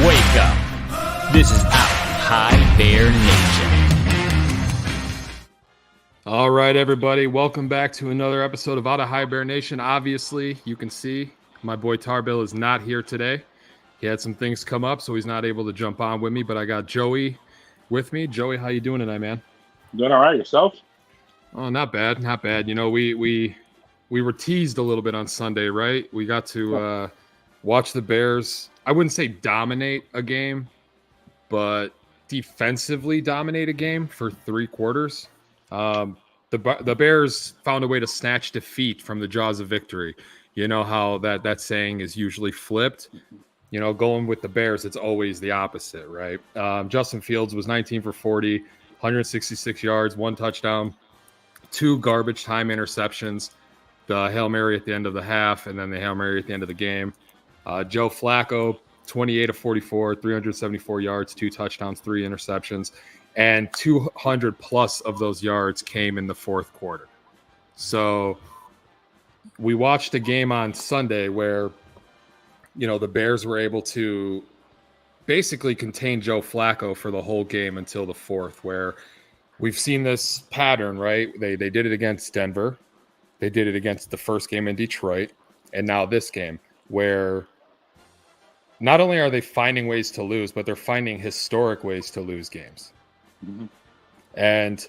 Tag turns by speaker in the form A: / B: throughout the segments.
A: Wake up. This is Out High Bear Nation.
B: All right, everybody. Welcome back to another episode of Out of High Bear Nation. Obviously, you can see my boy Tarbill is not here today. He had some things come up, so he's not able to jump on with me, but I got Joey with me. Joey, how you doing tonight, man?
C: Doing all right. Yourself?
B: Oh, not bad. Not bad. You know, we were teased a little bit on Sunday, right? We got to watch the Bears, I wouldn't say dominate a game, but defensively dominate a game for 3 quarters. The Bears found a way to snatch defeat from the jaws of victory. You know how that saying is usually flipped. You know, going with the Bears, it's always the opposite, right? Justin Fields was 19 for 40, 166 yards, 1 touchdown, 2 garbage time interceptions, the Hail Mary at the end of the half, and then the Hail Mary at the end of the game. Joe Flacco, 28 of 44, 374 yards, 2 touchdowns, 3 interceptions, and 200 plus of those yards came in the 4th quarter. So we watched a game on Sunday where, you know, the Bears were able to basically contain Joe Flacco for the whole game until the 4th, where we've seen this pattern, right? They did it against Denver. They did it against the first game in Detroit, and now this game, where not only are they finding ways to lose, but they're finding historic ways to lose games. Mm-hmm. And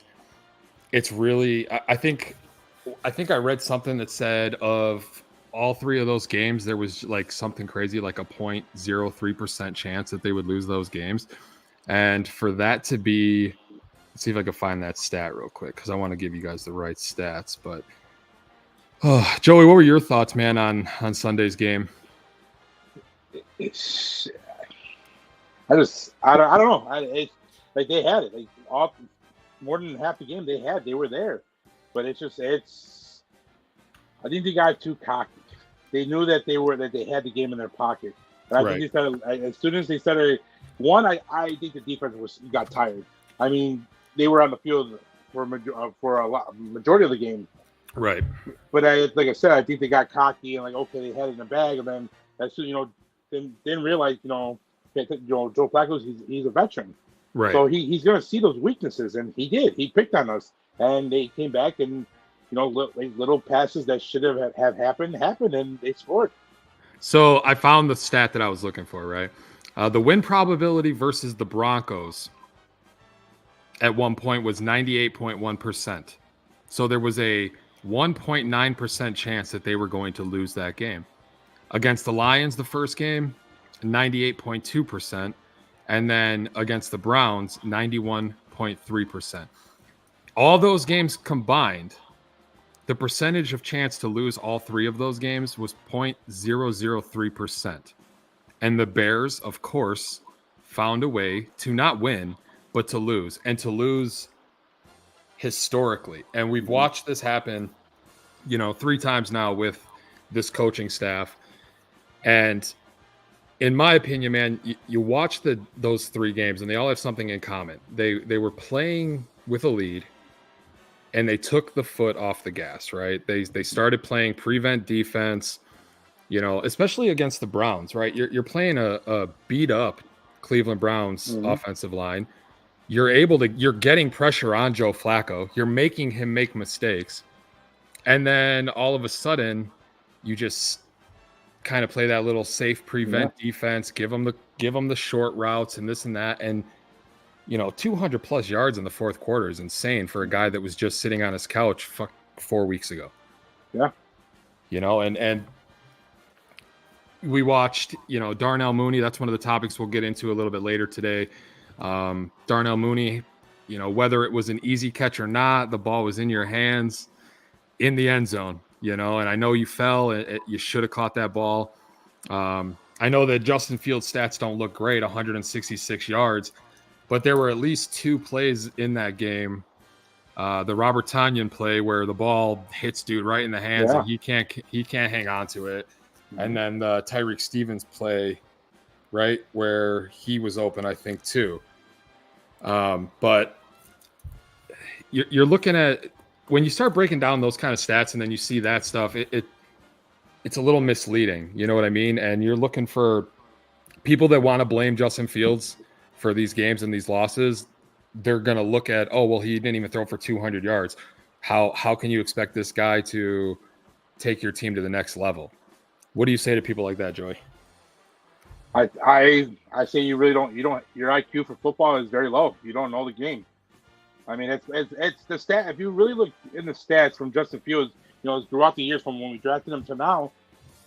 B: it's really, I think I read something that said of all 3 of those games, there was like something crazy, like a 0.03% chance that they would lose those games. And for that to be, let's see if I can find that stat real quick, because I want to give you guys the right stats. But Joey, what were your thoughts, man, on Sunday's game?
C: I don't know. It's like they had it. Like more than half the game they were there, but I think they got too cocky. They knew that they had the game in their pocket. And I think they started, as soon as they started. One, I think the defense got tired. I mean, they were on the field for a majority of the game. Right. But like I said, I think they got cocky and like, okay, they had it in the bag, and then as soon, didn't realize, Joe Flacco, he's a veteran. Right. So he's going to see those weaknesses, and he did. He picked on us, and they came back, and little passes that should have happened, and they scored.
B: So I found the stat that I was looking for. Right, the win probability versus the Broncos at one point was 98.1%. So there was a 1.9% chance that they were going to lose that game. Against the Lions, the first game, 98.2%. And then against the Browns, 91.3%. All those games combined, the percentage of chance to lose all 3 of those games was 0.003%. And the Bears, of course, found a way to not win, but to lose. And to lose historically. And we've watched this happen, 3 times now with this coaching staff. And in my opinion, man, you watch those 3 games, and they all have something in common. They were playing with a lead, and they took the foot off the gas, right? They started playing prevent defense, especially against the Browns, right? You're playing a beat up Cleveland Browns offensive line, you're getting pressure on Joe Flacco. You're making him make mistakes. And then all of a sudden, you just kind of play that little safe prevent defense, give them the short routes and this and that. And, 200 plus yards in the fourth quarter is insane for a guy that was just sitting on his couch 4 weeks ago.
C: Yeah.
B: And we watched, Darnell Mooney. That's one of the topics we'll get into a little bit later today. Darnell Mooney, whether it was an easy catch or not, the ball was in your hands in the end zone, and I know you fell. You should have caught that ball. I know that Justin Fields' stats don't look great, 166 yards, but there were at least 2 plays in that game. The Robert Tonyan play where the ball hits dude right in the hands and he can't hang on to it. And then the Tyreek Stevens play, right, where he was open, I think, too. But you're looking at, when you start breaking down those kind of stats and then you see that stuff, it's a little misleading. You know what I mean? And you're looking for people that want to blame Justin Fields for these games and these losses. They're going to look at, oh, well, he didn't even throw for 200 yards. How can you expect this guy to take your team to the next level? What do you say to people like that, Joey?
C: I say you really don't. Your IQ for football is very low. You don't know the game. I mean, it's the stat. If you really look in the stats from Justin Fields, throughout the years from when we drafted him to now,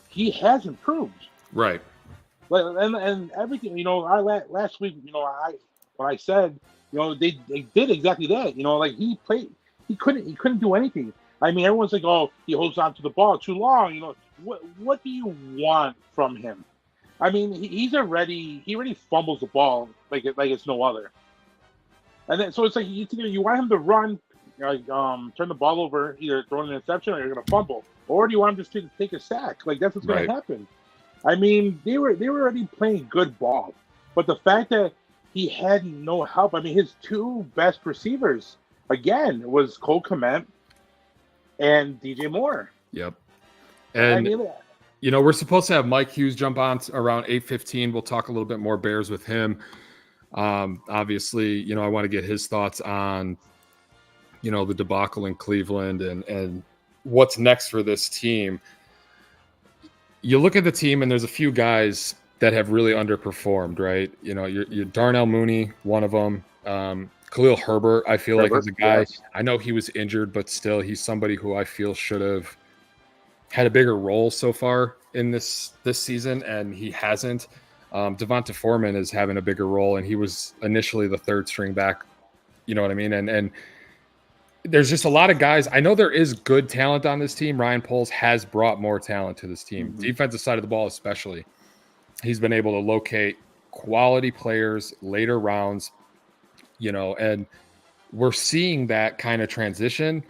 C: he has improved.
B: Right.
C: And everything. Our last week, when I said, they did exactly that. Like he played, he couldn't do anything. I mean, everyone's like, oh, he holds on to the ball too long. What do you want from him? I mean, he already fumbles the ball like it's no other. And then so it's like you want him to run, turn the ball over, either throw an interception or you're going to fumble, or do you want him just to take a sack? Like that's what's going to happen. I mean, they were already playing good ball, but the fact that he had no help. I mean, his 2 best receivers again was Cole Kmet and DJ Moore.
B: Yep. And we're supposed to have Mike Hughes jump on around 8:15. We'll talk a little bit more Bears with him. Obviously, I want to get his thoughts on, the debacle in Cleveland and what's next for this team. You look at the team and there's a few guys that have really underperformed, right? You're Darnell Mooney, one of them. Khalil Herbert, I feel like is a guy. Yes. I know he was injured, but still, he's somebody who I feel should have had a bigger role so far in this season, and he hasn't. Devonta Foreman is having a bigger role, and he was initially the 3rd string back. You know what I mean? And there's just a lot of guys. I know there is good talent on this team. Ryan Poles has brought more talent to this team. Mm-hmm. Defensive side of the ball especially. He's been able to locate quality players later rounds, and we're seeing that kind of transition.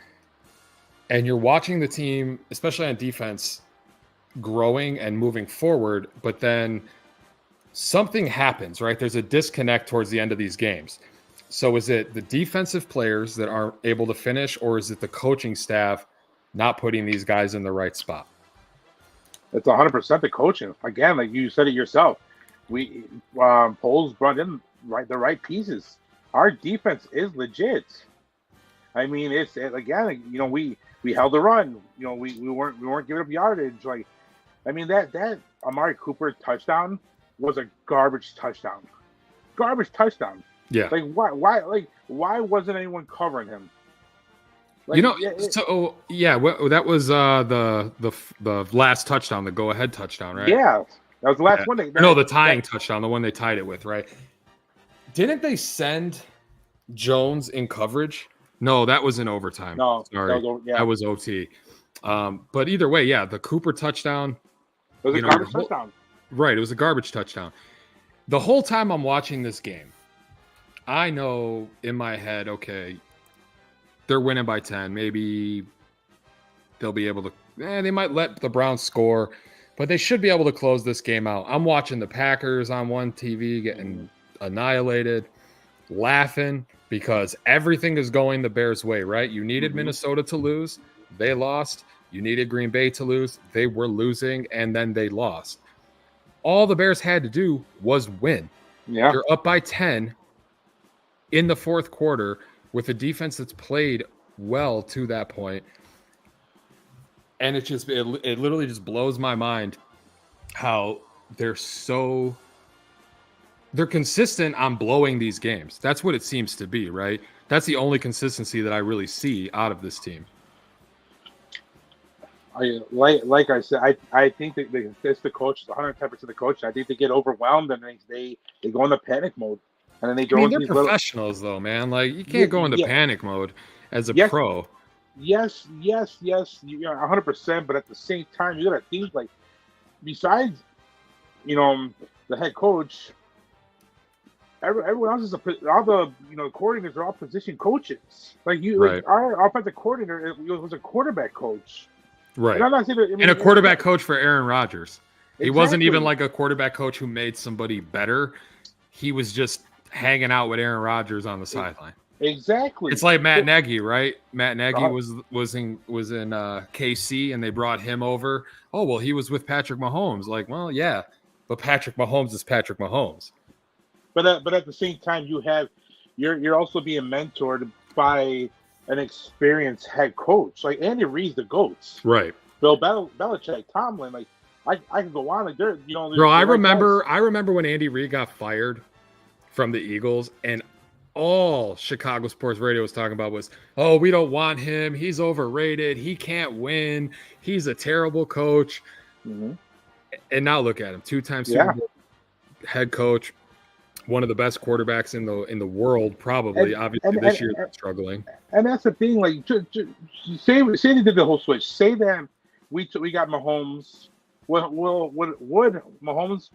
B: And you're watching the team, especially on defense, growing and moving forward, but then something happens, right? There's a disconnect towards the end of these games. So is it the defensive players that aren't able to finish, or is it the coaching staff not putting these guys in the right spot?
C: It's 100% the coaching. Again, like you said it yourself, we Poles brought in the right pieces. Our defense is legit. I mean, we held the run. We weren't giving up yardage. Like, I mean that Amari Cooper touchdown was a garbage touchdown. Garbage touchdown.
B: Yeah.
C: Like why wasn't anyone covering him? Like,
B: that was the last touchdown, the go ahead touchdown, right?
C: Yeah, that was the last one.
B: The tying touchdown, the one they tied it with, right? Didn't they send Jones in coverage? No, that was in overtime.
C: No,
B: sorry, that was OT. But either way, the Cooper touchdown.
C: It was a garbage touchdown.
B: Right, it was a garbage touchdown. The whole time I'm watching this game, I know in my head, okay, they're winning by 10. Maybe they'll be able to. They might let the Browns score, but they should be able to close this game out. I'm watching the Packers on one TV getting annihilated, laughing because everything is going the Bears' way, right? You needed Minnesota to lose. They lost. You needed Green Bay to lose. They were losing, and then they lost. All the Bears had to do was win.
C: Yeah.
B: You're up by 10. in the fourth quarter with a defense that's played well to that point. And it literally just blows my mind how they're consistent on blowing these games. That's what it seems to be, right? That's the only consistency that I really see out of this team.
C: Like I said, I think that it's the coach, 110% the coach. I think they get overwhelmed and they go into panic mode, and then they go.
B: They're professionals, though, man. Like you can't go into panic mode as a pro.
C: Yes, you're 100%. But at the same time, you gotta think like, besides, the head coach, everyone else is all the coordinators are all position coaches. Like our offensive coordinator was a quarterback coach.
B: Right. And I'm not saying and a quarterback coach for Aaron Rodgers. Exactly. He wasn't even like a quarterback coach who made somebody better. He was just hanging out with Aaron Rodgers on the sideline.
C: Exactly.
B: It's like Matt Nagy, right? Matt Nagy was in KC and they brought him over. Oh, well, he was with Patrick Mahomes. Like, well, yeah, but Patrick Mahomes is Patrick Mahomes.
C: But at the same time, you're also being mentored by an experienced head coach. Like Andy Reid's the GOATs.
B: Right.
C: Bill Belichick, Tomlin, like I can go on. Like
B: bro, I remember when Andy Reid got fired from the Eagles, and all Chicago sports radio was talking about was, oh, we don't want him. He's overrated. He can't win. He's a terrible coach.
C: Mm-hmm.
B: And now look at him, 2-time Super Bowl head coach, one of the best quarterbacks in the world, probably. Obviously, this year they're struggling.
C: And that's the thing. Like, say they did the whole switch. Say that we got Mahomes. Would Mahomes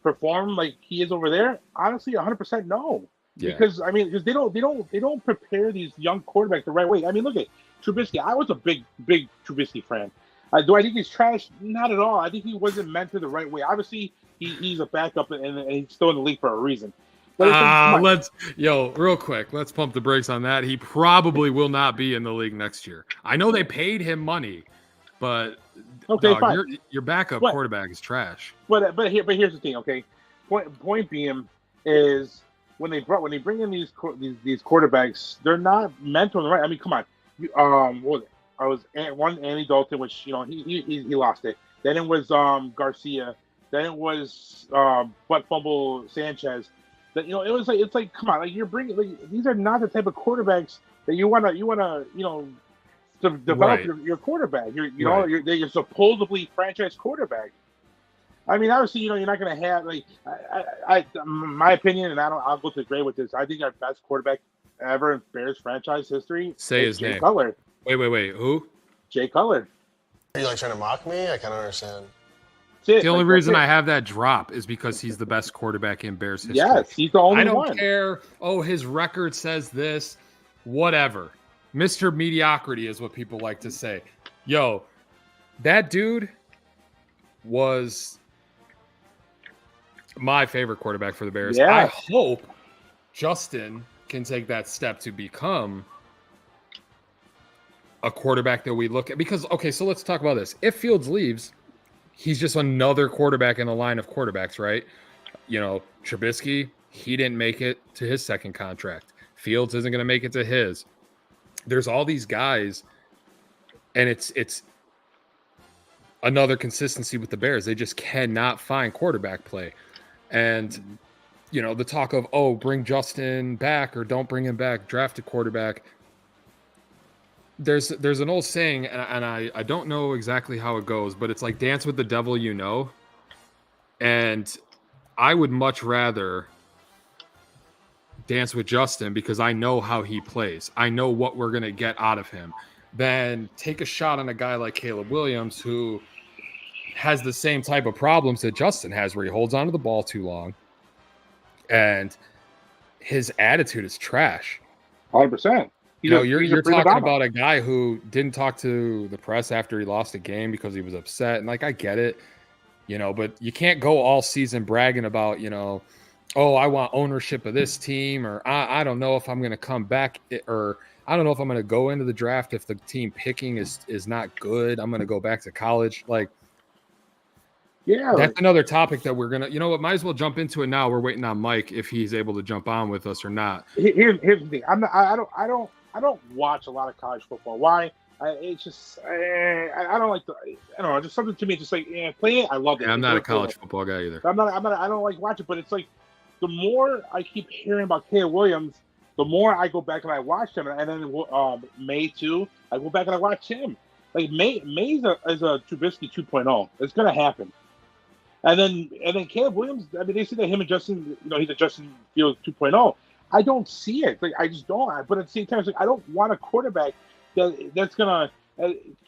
C: perform like he is over there? Honestly, 100% no. Yeah. Because they don't prepare these young quarterbacks the right way. I mean, look at Trubisky. I was a big Trubisky fan. Do I think he's trash? Not at all. I think he wasn't mentored the right way. Obviously, he's a backup and he's still in the league for a reason.
B: Real quick, let's pump the brakes on that. He probably will not be in the league next year. I know they paid him money, but
C: fine.
B: Your backup quarterback is trash.
C: But here's the thing. Okay, point being is when they bring in these quarterbacks, they're not mentored the right. I mean, come on. What was it? I was one Andy Dalton, which he lost it. Then it was Garcia. Then it was butt fumble Sanchez. That it's like come on, like you're bringing these are not the type of quarterbacks that you wanna to develop your quarterback. You're supposedly franchise quarterback. I mean, obviously, you're not gonna have like my opinion, and I'll go to the grave with this. I think our best quarterback ever in Bears franchise history.
B: Say his name.
C: Jay Cutler.
B: Wait. Who?
C: Jay Cutler.
D: Are you like trying to mock me? I can't understand.
B: The only reason I have that drop is because he's the best quarterback in Bears history.
C: Yes, he's the only one.
B: I don't care. Oh, his record says this. Whatever. Mr. Mediocrity is what people like to say. Yo, that dude was my favorite quarterback for the Bears.
C: Yeah.
B: I hope Justin can take that step to become a quarterback that we look at. Because, okay, so let's talk about this. If Fields leaves, he's just another quarterback in the line of quarterbacks, right? Trubisky, he didn't make it to his second contract. Fields isn't going to make it to his. There's all these guys, and it's another consistency with the Bears. They just cannot find quarterback play. And, the talk of, oh, bring Justin back or don't bring him back, draft a quarterback. There's an old saying, and I don't know exactly how it goes, but it's like dance with the devil, and I would much rather dance with Justin because I know how he plays. I know what we're going to get out of him than take a shot on a guy like Caleb Williams who has the same type of problems that Justin has where he holds onto the ball too long and his attitude is trash.
C: 100%.
B: You're talking about a guy who didn't talk to the press after he lost a game because he was upset. And I get it, but you can't go all season bragging about, oh, I want ownership of this team, or I don't know if I'm going to come back, or I don't know if I'm going to go into the draft if the team picking is not good. I'm going to go back to college. Like,
C: Yeah,
B: That's another topic that we're gonna. You know what? Might as well jump into it now. We're waiting on Mike if he's able to jump on with us or not.
C: here's the thing. I don't watch a lot of college football. Why? It's just I don't like the. I don't know. Just something to me. Just like playing it. I love it.
B: Yeah, I'm
C: It's
B: not a
C: really cool.
B: college football guy either.
C: I'm not. I don't like watching. But it's like the more I keep hearing about Caleb Williams, the more I go back and I watch him. And then May too. I go back and I watch him. Like May's is a Trubisky 2.0. It's gonna happen. And then Caleb Williams, I mean, they say that him and Justin, he's a Justin Fields 2.0. I don't see it. Like I just don't. But at the same time, it's like I don't want a quarterback that's gonna.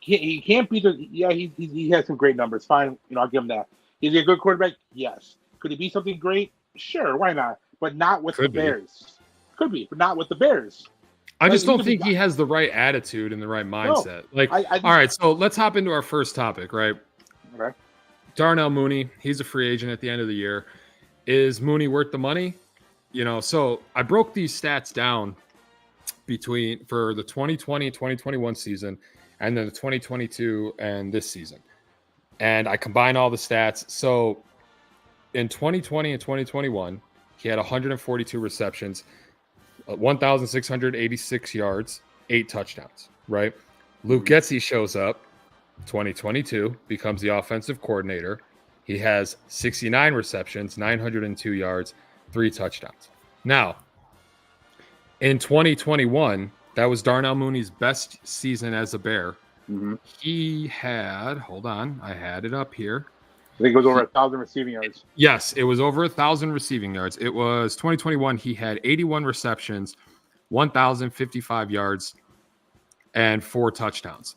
C: He can't be the. Yeah, he has some great numbers. Fine, I'll give him that. Is he a good quarterback? Yes. Could he be something great? Sure, why not? But not with the Bears. Could be, but not with the Bears.
B: I just don't think he has the right attitude and the right mindset. All right, so let's hop into our first topic, right?
C: Okay.
B: Darnell Mooney, he's a free agent at the end of the year. Is Mooney worth the money? So I broke these stats down for the 2020 and 2021 season and then the 2022 and this season. And I combine all the stats. So in 2020 and 2021, he had 142 receptions, 1,686 yards, 8 touchdowns, right? Luke Getsy shows up. 2022 becomes the offensive coordinator. He has 69 receptions, 902 yards, 3 touchdowns. Now, in 2021, that was Darnell Mooney's best season as a Bear.
C: Mm-hmm.
B: He had, hold on, I had it up here.
C: I think it was over 1,000 receiving yards.
B: Yes, it was over 1,000 receiving yards. It was 2021. He had 81 receptions, 1,055 yards, and 4 touchdowns.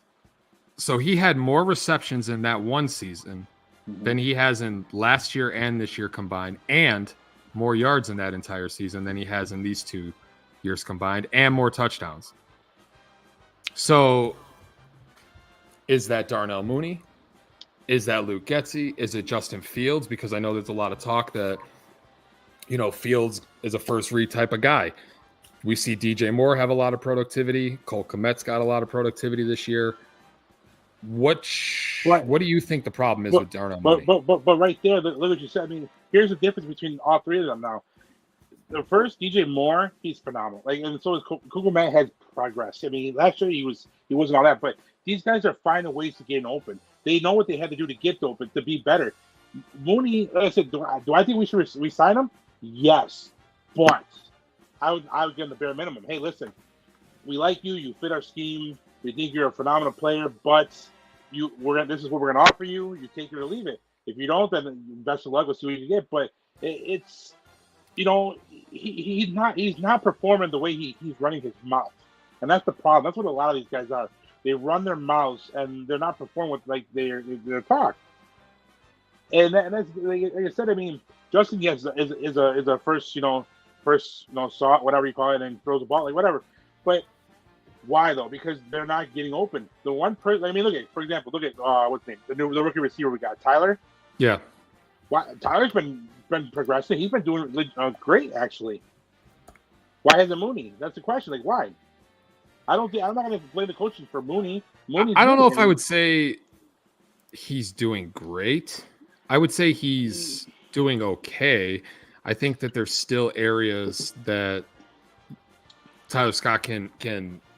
B: So he had more receptions in that one season than he has in last year and this year combined, and more yards in that entire season than he has in these 2 years combined, and more touchdowns. So is that Darnell Mooney? Is that Luke Getsy? Is it Justin Fields? Because I know there's a lot of talk that, Fields is a first read type of guy. We see DJ Moore have a lot of productivity. Cole Kmet's got a lot of productivity this year. What do you think the problem is with Darnell Mooney?
C: But right there, look what you said. I mean, here's the difference between all 3 of them now. The first, DJ Moore, he's phenomenal. And so is Kmet has progressed. I mean, last year he wasn't all that, but these guys are finding ways to get open. They know what they had to do to get open to be better. Mooney, like I said, do I think we should resign him? Yes, but I would give him the bare minimum. Hey, listen, we like you. You fit our scheme. We think you're a phenomenal player, but this is what we're going to offer you. You take it or leave it. If you don't, then best of luck. We'll see what you get. But it's he's not performing the way he's running his mouth, and that's the problem. That's what a lot of these guys are. They run their mouths and they're not performing with like their talk. And that's like I said. I mean, Justin is a first saw whatever you call it and throws the ball like whatever. But why though? Because they're not getting open. The one person. I mean, look at what's his name? The rookie receiver we got, Tyler.
B: Yeah.
C: Why Tyler's been progressing. He's been doing great actually. Why hasn't Mooney? That's the question. Like why? I'm not going to blame the coaches for Mooney.
B: I don't know if I would say he's doing great. I would say he's doing okay. I think that there's still areas that Tyler Scott can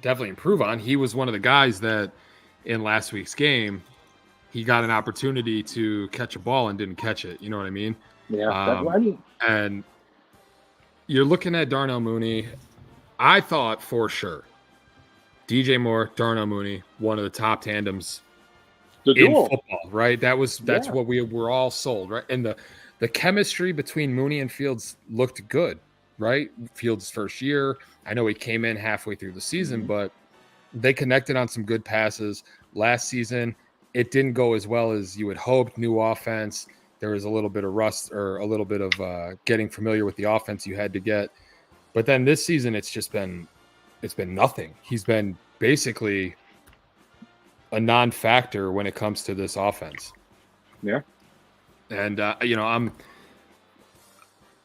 B: definitely improve on. He was one of the guys that in last week's game, he got an opportunity to catch a ball and didn't catch it. You know what I mean?
C: Yeah. That's what I mean.
B: And you're looking at Darnell Mooney. I thought for sure DJ Moore, Darnell Mooney, one of the top tandems in football, right? That's what we were all sold, right? And the chemistry between Mooney and Fields looked good, right? Fields' first year. I know he came in halfway through the season, but they connected on some good passes. Last season, it didn't go as well as you had hoped. New offense. There was a little bit of rust or a little bit of getting familiar with the offense you had to get. But then this season, it's been nothing. He's been basically a non-factor when it comes to this offense.
C: Yeah.
B: And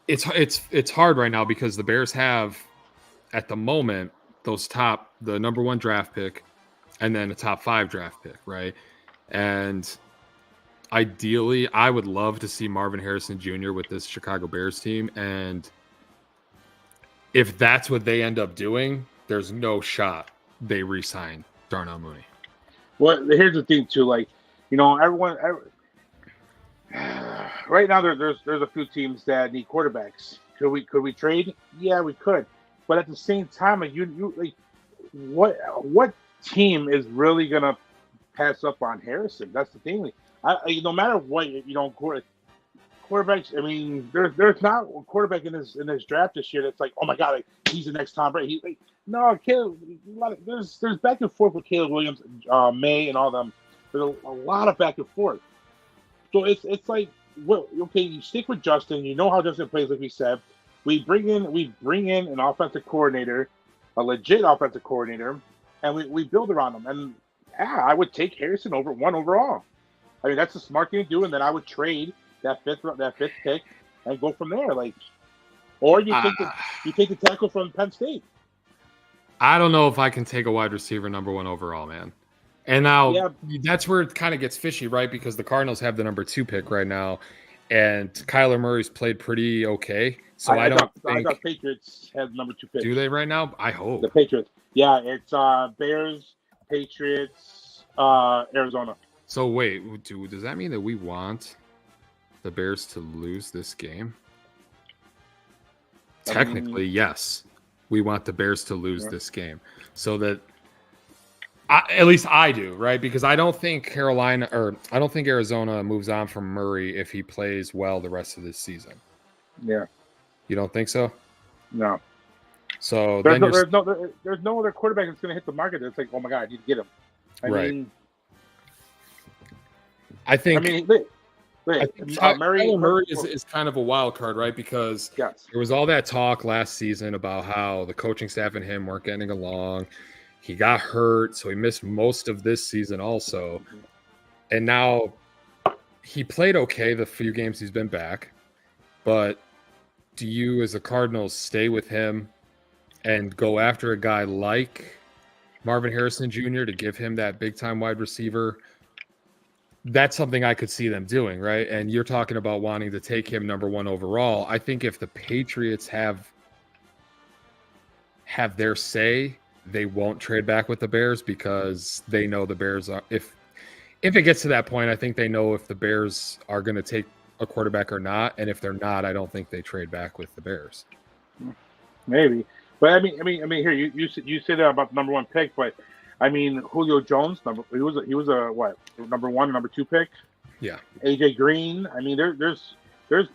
B: it's hard right now because the Bears have at the moment the number 1 draft pick and then a top 5 draft pick, right? And ideally, I would love to see Marvin Harrison Jr. with this Chicago Bears team. And if that's what they end up doing, there's no shot they re-sign Darnell Mooney.
C: Well, here's the thing too. Like, everyone. Right now, there's a few teams that need quarterbacks. Could we trade? Yeah, we could. But at the same time, like what team is really gonna pass up on Harrison? That's the thing. No matter what, quarterbacks. I mean, there's not a quarterback in this draft this year that's like, oh my god, like, he's the next Tom Brady. No, Caleb. There's back and forth with Caleb Williams, May, and all them. There's a lot of back and forth. So it's like, well, okay, you stick with Justin. You know how Justin plays, like we said. We bring in an offensive coordinator, a legit offensive coordinator, and we build around him. And I would take Harrison over 1 overall. I mean, that's a smart thing to do. And then I would trade that fifth pick and go from there. Like, or you take the tackle from Penn State.
B: I don't know if I can take a wide receiver number 1 overall, man. And now that's where it kind of gets fishy, right? Because the Cardinals have the number 2 pick right now, and Kyler Murray's played pretty okay. So I thought
C: Patriots have number 2 pick.
B: Do they right now? I hope.
C: The Patriots. Yeah, it's Bears, Patriots, Arizona.
B: So wait, does that mean that we want the Bears to lose this game? Technically, yes. We want the Bears to lose this game. So that at least I do, right? Because I don't think Arizona moves on from Murray if he plays well the rest of this season.
C: Yeah.
B: You don't think so?
C: No.
B: So
C: there's no other quarterback that's going to hit the market that's like, oh my god, I need to get him. I think
B: Murray is kind of a wild card, right? Because there was all that talk last season about how the coaching staff and him weren't getting along. He got hurt, so he missed most of this season also. And now he played okay the few games he's been back. But do you, as the Cardinals, stay with him and go after a guy like Marvin Harrison Jr. to give him that big-time wide receiver? That's something I could see them doing, right? And you're talking about wanting to take him number 1 overall. I think if the Patriots have their say, they won't trade back with the Bears because they know the Bears are. If it gets to that point, I think they know if the Bears are going to take a quarterback or not, and if they're not, I don't think they trade back with the Bears.
C: Maybe, but I mean, here you said that about the number 1 pick, but I mean, Julio Jones, he was a what, number 1, number 2 pick?
B: Yeah. AJ
C: Green. I mean, there's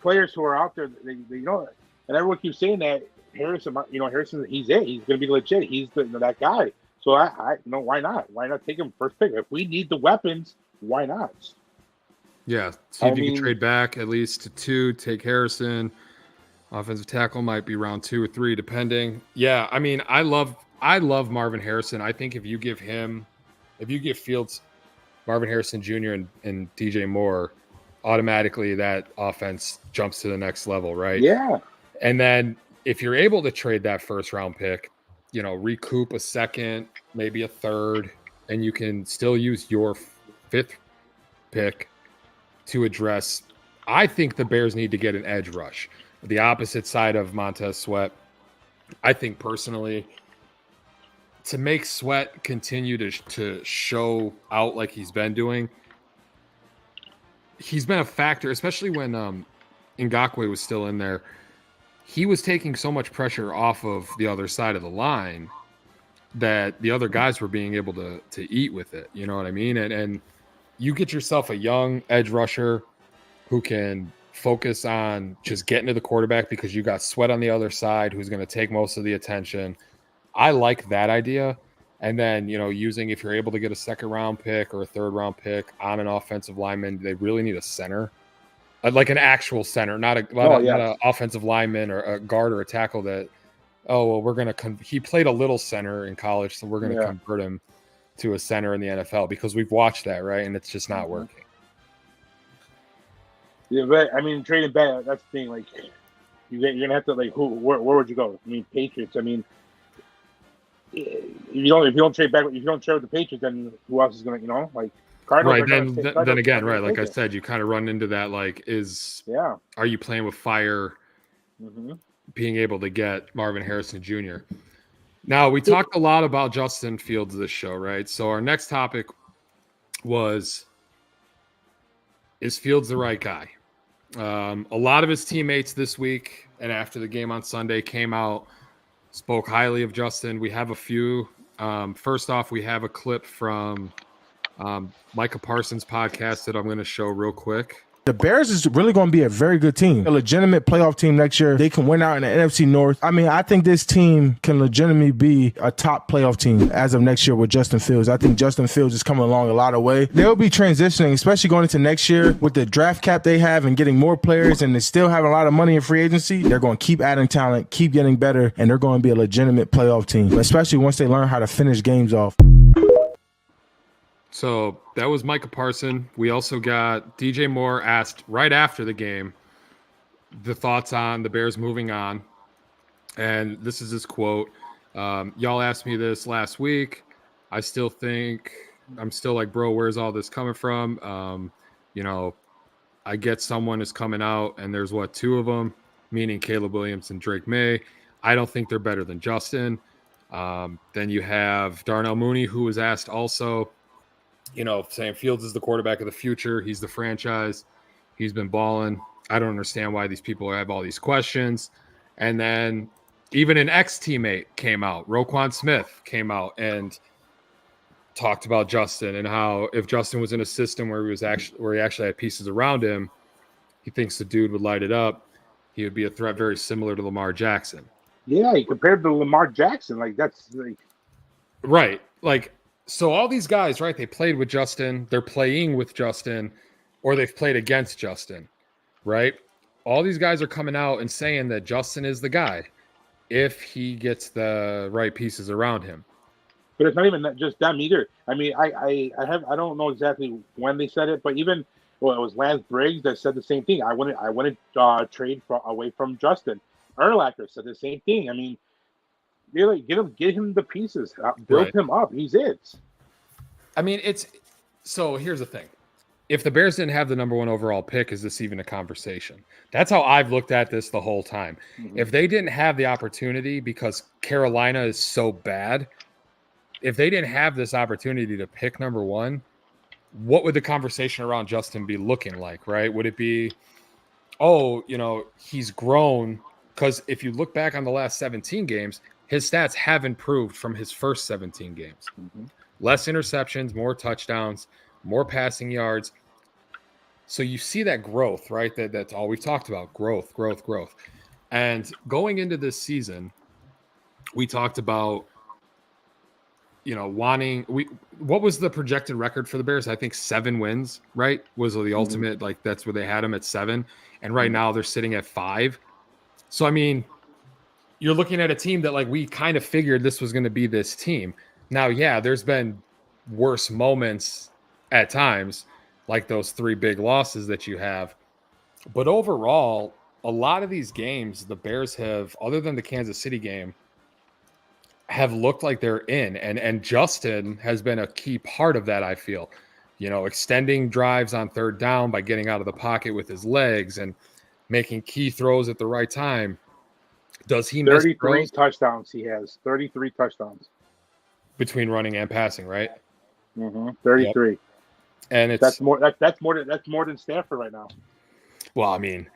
C: players who are out there, and everyone keeps saying that Harrison, he's going to be legit. He's that guy. So I why not? Why not take him first pick? If we need the weapons, why not?
B: Yeah. See if you can trade back at least to 2, take Harrison. Offensive tackle might be round 2 or 3, depending. Yeah. I mean, I love Marvin Harrison. I think if you give Fields, Marvin Harrison Jr. and DJ Moore, automatically that offense jumps to the next level, right?
C: Yeah.
B: And then if you're able to trade that first round pick, recoup a second, maybe a third, and you can still use your 5th pick to address. I think the Bears need to get an edge rush. The opposite side of Montez Sweat. I think personally, to make Sweat continue to show out like he's been doing, he's been a factor, especially when Ngakoue was still in there. He was taking so much pressure off of the other side of the line that the other guys were being able to eat with it. You know what I mean? And you get yourself a young edge rusher who can focus on just getting to the quarterback because you got Sweat on the other side who's going to take most of the attention. I like that idea. And then, using, if you're able to get a 2nd round pick or a 3rd round pick on an offensive lineman, they really need a center. Like an actual center, not an offensive lineman or a guard or a tackle that, we're going to he played a little center in college, so we're going to convert him to a center in the NFL because we've watched that, right? And it's just not working.
C: Yeah, but I mean, trading back, that's the thing. Like, you're going to have to, like, where would you go? I mean, Patriots. I mean, if you don't trade back, if you don't trade with the Patriots, then who else is going to, like, Cardinals
B: Right.
C: are going to
B: Then again, right. Like I said, you kind of run into that. Like, are you playing with fire?
C: Mm-hmm.
B: Being able to get Marvin Harrison Jr. Now, we talked a lot about Justin Fields this show, right? So our next topic was, is Fields the right guy? A lot of his teammates this week and after the game on Sunday came out, spoke highly of Justin. We have a few. First off, we have a clip from Micah Parsons' podcast that I'm going to show real quick.
E: The Bears is really going to be a very good team, a legitimate playoff team next year. They can win out in the NFC North. I mean, I think this team can legitimately be a top playoff team as of next year with Justin Fields. I think Justin Fields is coming along a lot of way. They'll be transitioning, especially going into next year with the draft cap they have and getting more players, and they still have a lot of money in free agency. They're going to keep adding talent, keep getting better, and they're going to be a legitimate playoff team, especially once they learn how to finish games off.
B: So that was Micah Parson. We also got DJ Moore asked right after the game the thoughts on the Bears moving on. And this is his quote. Y'all asked me this last week. I still think, I'm still like, bro, where's all this coming from? I get someone is coming out and there's two of them, meaning Caleb Williams and Drake May. I don't think they're better than Justin. Then you have Darnell Mooney, who was asked also, saying Fields is the quarterback of the future. He's the franchise. He's been balling. I don't understand why these people have all these questions. And then even an ex-teammate came out. Roquan Smith came out and talked about Justin and how if Justin was in a system where he actually had pieces around him, he thinks the dude would light it up. He would be a threat very similar to Lamar Jackson.
C: Yeah, he compared to Lamar Jackson. Like, that's like...
B: Right. Like, so all these guys, right, they played with Justin, they're playing with Justin, or they've played against Justin, right? All these guys are coming out and saying that Justin is the guy if he gets the right pieces around him.
C: But it's not even just them either. I mean, I don't know exactly when they said it, but even, it was Lance Briggs that said the same thing. I want to trade away from Justin. Urlacher said the same thing. I mean, really, get him the pieces, build him up. He's it.
B: I mean, so here's the thing. If the Bears didn't have the number 1 overall pick, is this even a conversation? That's how I've looked at this the whole time. Mm-hmm. If they didn't have the opportunity because Carolina is so bad, if they didn't have this opportunity to pick number 1, what would the conversation around Justin be looking like, right? Would it be, he's grown? Because if you look back on the last 17 games, his stats have improved from his first 17 games. Mm-hmm. Less interceptions, more touchdowns, more passing yards. So you see that growth, right? That's all we've talked about, growth. And going into this season, we talked about, what was the projected record for the Bears? I think 7 wins, right? Was the ultimate, like that's where they had them at 7. And right now they're sitting at 5. So, I mean, you're looking at a team that, like, we kind of figured this was going to be this team. Now, yeah, there's been worse moments at times, like those 3 big losses that you have. But overall, a lot of these games, the Bears have, other than the Kansas City game, have looked like they're in. And Justin has been a key part of that, I feel. Extending drives on 3rd down by getting out of the pocket with his legs and making key throws at the right time. Does he miss
C: 33 touchdowns he has. 33 touchdowns.
B: Between running and passing, right?
C: Mm-hmm. 33. Yep.
B: And
C: that's more than Stafford right now.
B: Well, I mean,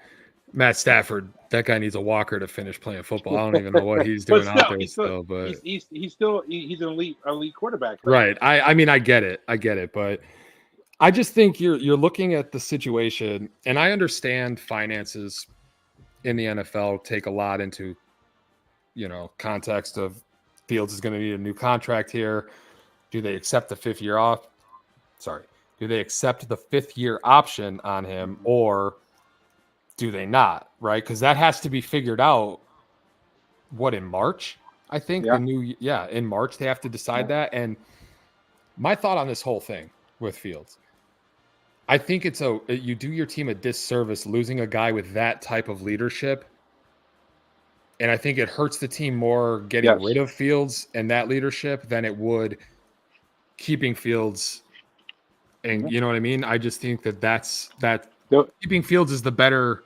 B: Matt Stafford, that guy needs a walker to finish playing football. I don't even know what he's doing out there
C: he's an elite quarterback.
B: Right. I mean, I get it, but I just think you're looking at the situation, and I understand finances in the NFL take a lot into, context of Fields is going to need a new contract here. Do they accept the 5th year off? Sorry. Do they accept the 5th year option on him, or do they not? Right? Because that has to be figured out. In March? I think in March they have to decide that. And my thought on this whole thing with Fields, I think you do your team a disservice losing a guy with that type of leadership. And I think it hurts the team more getting rid of Fields and that leadership than it would keeping Fields And you know what I mean? I just think that
C: They'll,
B: keeping Fields is the better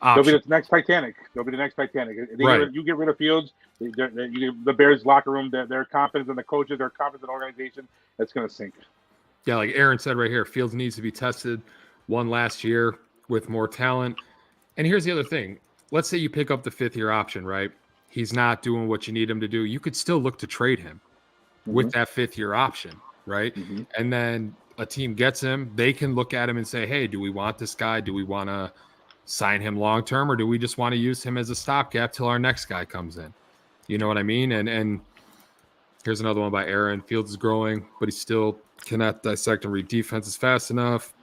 C: they'll be
B: option.
C: the next Titanic. They'll be the next Titanic.
B: Right.
C: You get rid of Fields, the Bears locker room, their confidence in the coaches, their confidence in the organization, that's going to sink.
B: Yeah, like Aaron said right here, Fields needs to be tested one last year with more talent. And here's the other thing. Let's say you pick up the 5th-year option, right? He's not doing what you need him to do. You could still look to trade him with that 5th-year option, right? And then a team gets him. They can look at him and say, hey, do we want this guy? Do we want to sign him long-term, or do we just want to use him as a stopgap till our next guy comes in? You know what I mean? And here's another one by Aaron. Fields is growing, but he still cannot dissect and read defenses fast enough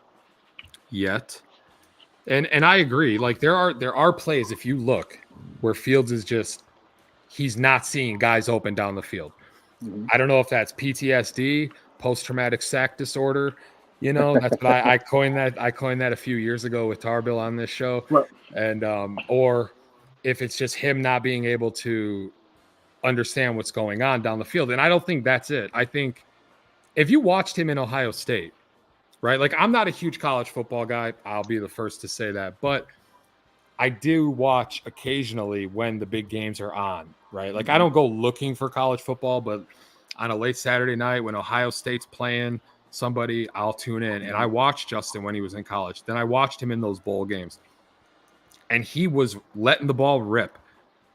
B: yet. And I agree. Like there are plays, if you look, where Fields is just he's not seeing guys open down the field. I don't know if that's PTSD, post-traumatic sack disorder. You know, that's what I coined that. I coined that a few years ago with Tarbill on this show.
C: Right.
B: And or if it's just him not being able to understand what's going on down the field. And I don't think that's it. I think if you watched him in Ohio State, right? Like I'm not a huge college football guy. I'll be the first to say that. But I do watch occasionally when the big games are on, right? Like I don't go looking for college football, but on a late Saturday night when Ohio State's playing somebody, I'll tune in. And I watched Justin when he was in college. Then I watched him in those bowl games. And he was letting the ball rip.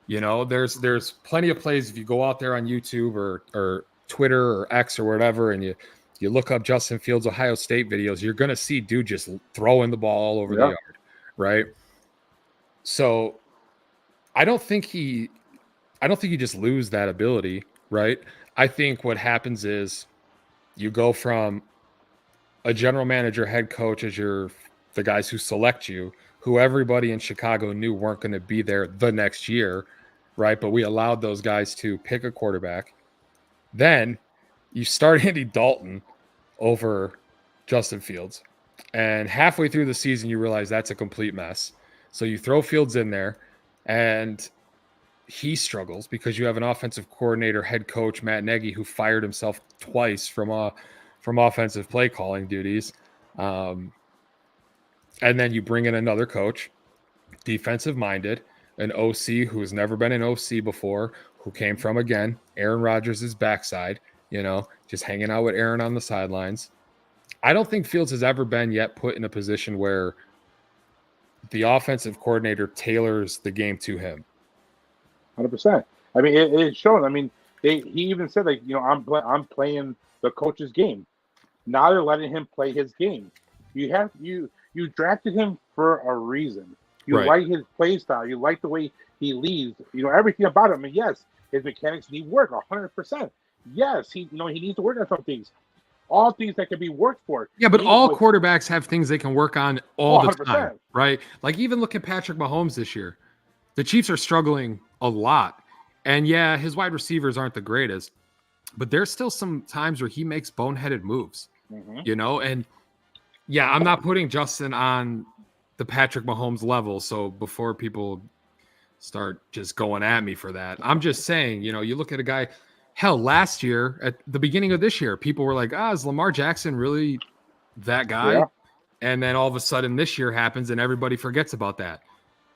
B: You know, there's plenty of plays if you go out there on YouTube or Twitter or X or whatever, and you look up Justin Fields Ohio State videos, you're gonna see dude just throwing the ball all over the yard, right? So I don't think he just lose that ability, right? I think what happens is you go from a general manager, head coach as the guys who select you, who everybody in Chicago knew weren't going to be there the next year, right? But we allowed those guys to pick a quarterback. Then you start Andy Dalton over Justin Fields. And halfway through the season, you realize that's a complete mess. So you throw Fields in there, and he struggles because you have an offensive coordinator, head coach, Matt Nagy, who fired himself twice from offensive play calling duties. And then you bring in another coach, defensive-minded, an OC who has never been an OC before, who came from, again, Aaron Rodgers' backside, you know, just hanging out with Aaron on the sidelines. I don't think Fields has ever been yet put in a position where the offensive coordinator tailors the game to him.
C: 100%. I mean, it's shown. I mean, he even said, like, you know, I'm playing the coach's game. Now they're letting him play his game. You drafted him for a reason. You like his play style. You like the way he leads. You know everything about him. And yes, his mechanics need work 100%. Yes, he needs to work on some things. All things that can be worked for.
B: Yeah, but all quarterbacks have things they can work on all the time, right? Like even look at Patrick Mahomes this year. The Chiefs are struggling a lot. And yeah, his wide receivers aren't the greatest, but there's still some times where he makes boneheaded moves, you know? And yeah, I'm not putting Justin on the Patrick Mahomes level. So before people start just going at me for that, I'm just saying, you know, you look at a guy, hell, last year at the beginning of this year, people were like, is Lamar Jackson really that guy? Yeah. And then all of a sudden this year happens and everybody forgets about that.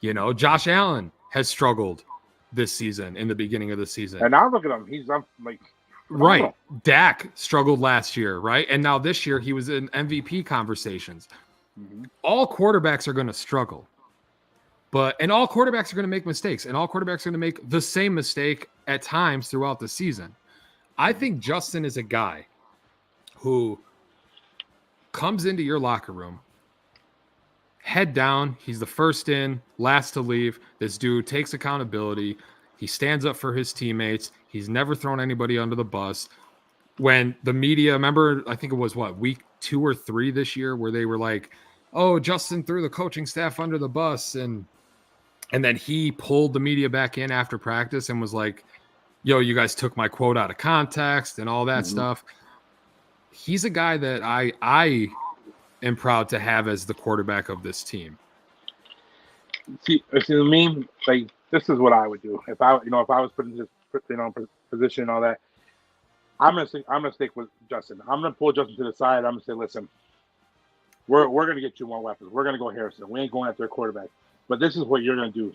B: You know, Josh Allen has struggled this season in the beginning of the season.
C: And now look at him. He's like,
B: right. Dak struggled last year, right? And now this year he was in MVP conversations. All quarterbacks are going to struggle. And all quarterbacks are going to make mistakes, and all quarterbacks are going to make the same mistake at times throughout the season. I think Justin is a guy who comes into your locker room, head down. He's the first in, last to leave. This dude takes accountability. He stands up for his teammates. He's never thrown anybody under the bus. When the media, remember, I think it was week 2 or 3 this year, where they were like, oh, Justin threw the coaching staff under the bus. And then he pulled the media back in after practice and was like, yo, you guys took my quote out of context and all that stuff. He's a guy that I am proud to have as the quarterback of this team.
C: See me, like, this is what I would do if I was put in this position and all that. I'm gonna stick with Justin. I'm gonna pull Justin to the side. I'm gonna say, listen, we're gonna get 2 more weapons. We're gonna go Harrison. We ain't going after a quarterback. But this is what you're gonna do.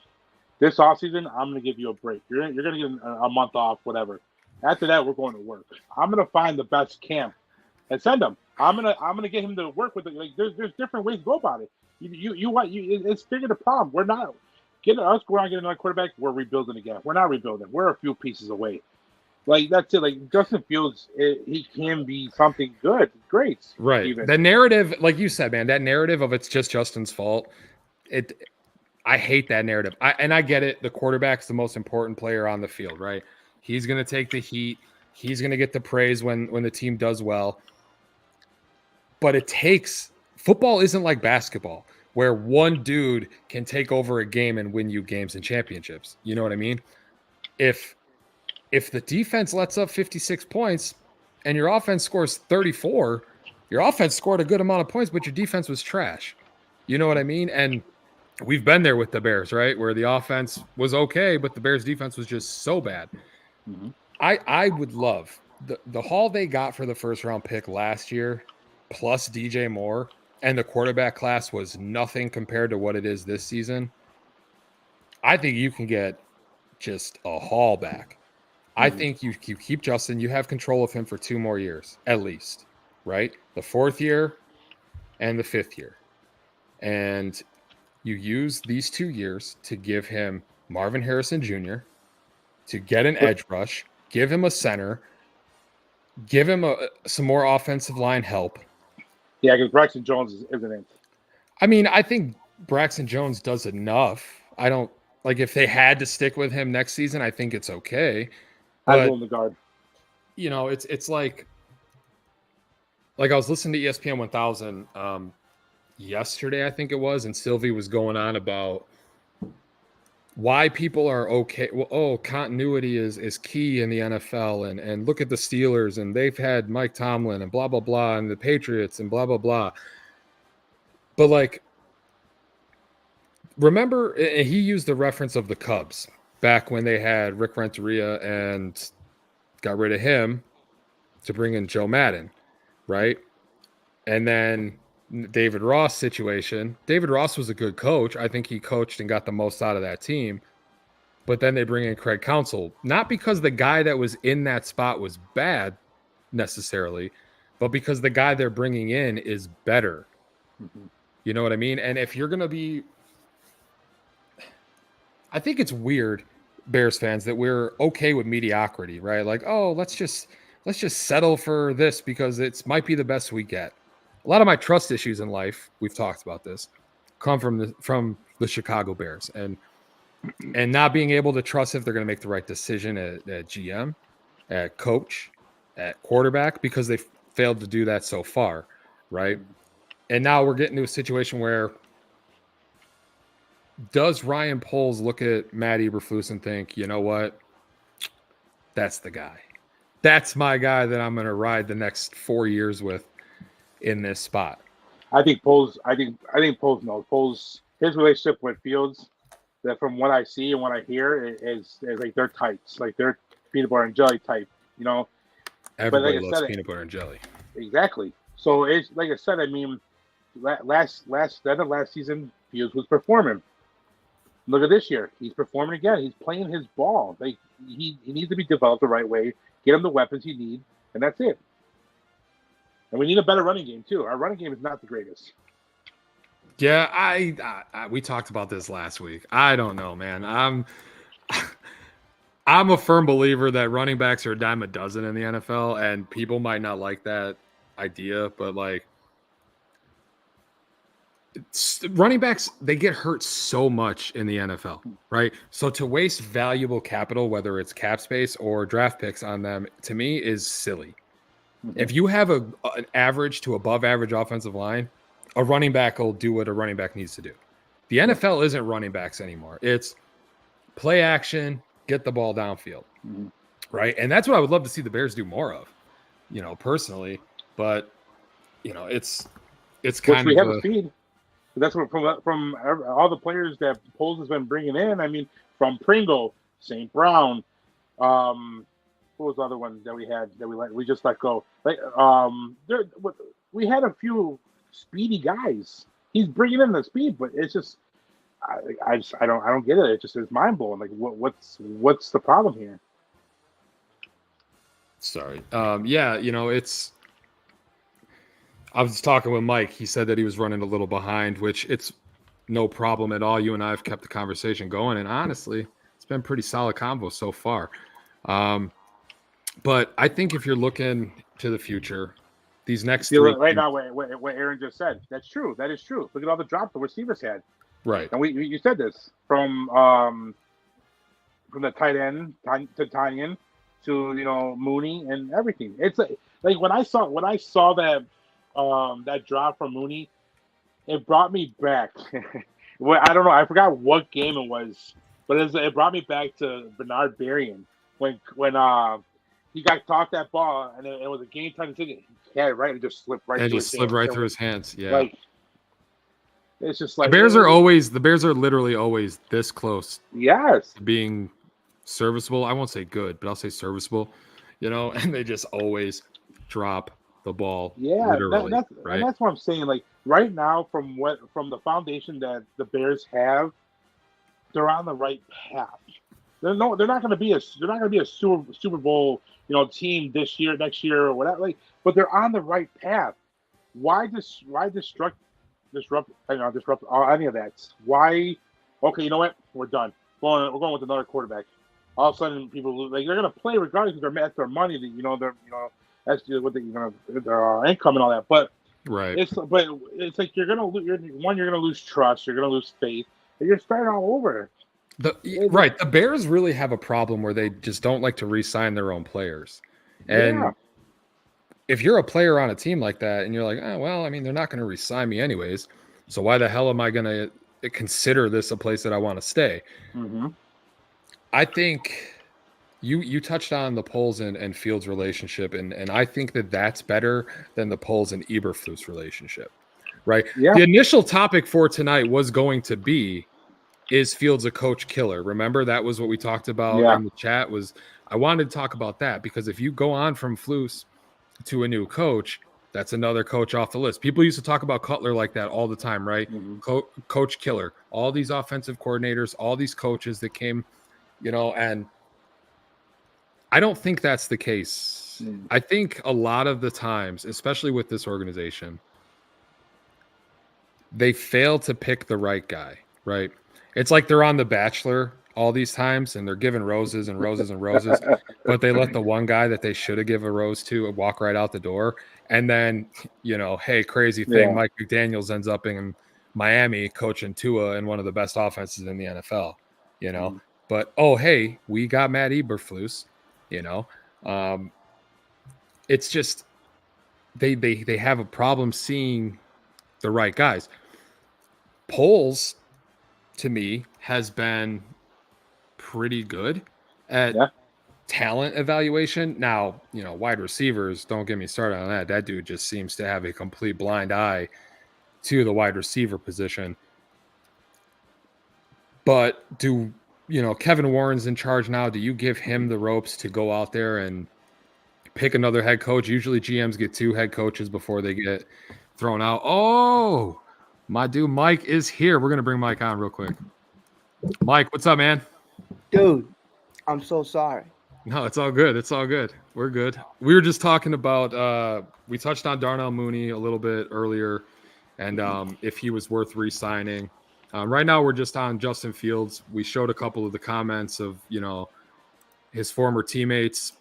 C: This offseason, I'm gonna give you a break. You're gonna get a month off, whatever. After that, we're going to work. I'm gonna find the best camp and send him. I'm gonna get him to work with it. Like there's different ways to go about it. It's bigger the problem. We're not getting us going out and getting another quarterback. We're rebuilding again. We're not rebuilding. We're a few pieces away. Like that's it. Like Justin Fields, he can be something good, great.
B: Right.
C: Even.
B: The narrative, like you said, man, that narrative of it's just Justin's fault. I hate that narrative. I get it. The quarterback's the most important player on the field, right? He's going to take the heat. He's going to get the praise when the team does well. But football isn't like basketball where one dude can take over a game and win you games and championships. You know what I mean? If the defense lets up 56 points and your offense scores 34, your offense scored a good amount of points, but your defense was trash. You know what I mean? And we've been there with the Bears, right? Where the offense was okay, but the Bears defense was just so bad.
C: Mm-hmm.
B: I would love the haul they got for the first round pick last year, plus DJ Moore, and the quarterback class was nothing compared to what it is this season. I think you can get just a haul back. I think you keep Justin. You have control of him for 2 more years, at least, right? The 4th year and the 5th year. And you use these 2 years to give him Marvin Harrison Jr., to get an edge rush, give him a center, give him some more offensive line help.
C: Yeah, because Braxton Jones isn't it.
B: I mean, I think Braxton Jones does enough. I don't like if they had to stick with him next season, I think it's okay.
C: I
B: But
C: go in the guard.
B: you know, it's like I was listening to ESPN 1000 yesterday, I think it was, and Sylvie was going on about why people are okay. Well, continuity is key in the NFL, and look at the Steelers, and they've had Mike Tomlin and blah blah blah, and the Patriots and blah blah blah. But like, remember, he used the reference of the Cubs back when they had Rick Renteria and got rid of him to bring in Joe Madden, right? And then David Ross situation. David Ross was a good coach. I think he coached and got the most out of that team. But then they bring in Craig Counsell, not because the guy that was in that spot was bad necessarily, but because the guy they're bringing in is better.
C: Mm-hmm.
B: You know what I mean? And if you're going to be, I think it's weird, Bears fans, that we're okay with mediocrity, right? Like, oh, let's just settle for this because it might be the best we get. A lot of my trust issues in life, we've talked about this, come from the Chicago Bears and not being able to trust if they're going to make the right decision at GM, at coach, at quarterback, because they failed to do that so far, right? And now we're getting to a situation where does Ryan Poles look at Matt Eberflus and think, you know what, that's the guy. That's my guy that I'm going to ride the next 4 years with in this spot.
C: I think Poles knows. Poles, his relationship with Fields, that from what I see and what I hear is like they're tights, like they're peanut butter and jelly type, you know.
B: Everybody loves peanut butter and jelly.
C: Exactly. So it's like I said. I mean, last season, Fields was performing. Look at this year; he's performing again. He's playing his ball. Like he needs to be developed the right way. Get him the weapons he needs, and that's it. And we need a better running game too. Our running game is not the greatest.
B: Yeah, I we talked about this last week. I don't know, man. I'm a firm believer that running backs are a dime a dozen in the NFL, and people might not like that idea, but like running backs, they get hurt so much in the NFL, right? So to waste valuable capital, whether it's cap space or draft picks on them, to me is silly. Mm-hmm. If you have an average to above average offensive line, a running back will do what a running back needs to do. The NFL isn't running backs anymore. It's play action, get the ball downfield, right? And that's what I would love to see the Bears do more of, you know, personally. But, you know, it's kind of...
C: We have a speed. That's what from all the players that Poles has been bringing in. I mean, from Pringle, St. Brown, what was the other one that we had that we just let go? Like, we had a few speedy guys. He's bringing in the speed, but it's just I don't get it. It just is mind blowing. Like what's the problem here?
B: Sorry. Yeah, it's. I was talking with Mike. He said that he was running a little behind, which it's no problem at all. You and I have kept the conversation going, and honestly, it's been pretty solid convo so far. But I think if you're looking to the future, these next
C: See,
B: three
C: right now, what Aaron just said, that's true. That is true. Look at all the drops the receivers had.
B: right,
C: And you said this from the tight end to tight end to Mooney and everything. It's like when I saw that that drop from Mooney, it brought me back. Well, I don't know. I forgot what game it was, but it brought me back to Bernard Berrien when he got tossed that ball and it was a game time decision. He had it right and just slipped right.
B: and
C: through
B: just
C: his
B: slipped
C: hands.
B: right through his hands. Yeah,
C: Like it's just like
B: the Bears are literally always this close
C: yes.
B: to being serviceable. I won't say good, but I'll say serviceable. And they just always drop the ball.
C: Yeah,
B: literally, right?
C: and that's what I'm saying. Like right now, from the foundation that the Bears have, they're on the right path. They're not going to be a Super Bowl team this year, next year, or whatever. Like, but they're on the right path. Why disrupt all any of that? Why? Okay, you know what? We're done. We're going with another quarterback. All of a sudden, people lose. Like they're going to play regardless because that's their money. They're that's just what their income and all that. But
B: Right.
C: it's like you're gonna lose trust. You're gonna lose faith. And you're starting all over.
B: The Bears really have a problem where they just don't like to re-sign their own players. And
C: Yeah.
B: if you're a player on a team like that and you're like, oh, well, I mean, they're not going to re-sign me anyways. So why the hell am I going to consider this a place that I want to stay?
C: Mm-hmm.
B: I think you touched on the Poles and Fields relationship, and I think that's better than the Poles and Eberflus relationship, right?
C: Yeah.
B: The initial topic for tonight was going to be, is Fields a coach killer? Remember, that was what we talked about in the chat. I wanted to talk about that because if you go on from Flus to a new coach, that's another coach off the list. People used to talk about Cutler like that all the time, right?
C: Mm-hmm.
B: Coach killer. All these offensive coordinators, all these coaches that came, and I don't think that's the case. I think a lot of the times, especially with this organization, they fail to pick the right guy, right? It's like they're on The Bachelor all these times and they're giving roses and roses and roses, but they let the one guy that they should have given a rose to walk right out the door. And then, hey, crazy thing, Mike McDaniels ends up in Miami coaching Tua in one of the best offenses in the NFL,
C: Mm-hmm.
B: But, oh, hey, we got Matt Eberflus, it's just they have a problem seeing the right guys. Poles, to me, has been pretty good at talent evaluation. Now, wide receivers, don't get me started on that. That dude just seems to have a complete blind eye to the wide receiver position. But Kevin Warren's in charge now. Do you give him the ropes to go out there and pick another head coach? Usually GMs get 2 head coaches before they get thrown out. Oh, my dude Mike is here. We're going to bring Mike on real quick. Mike, what's up, man?
F: Dude, I'm so sorry.
B: No, it's all good. It's all good. We're good. We were just talking about we touched on Darnell Mooney a little bit earlier and if he was worth re-signing. Right now we're just on Justin Fields. We showed a couple of the comments of, his former teammates,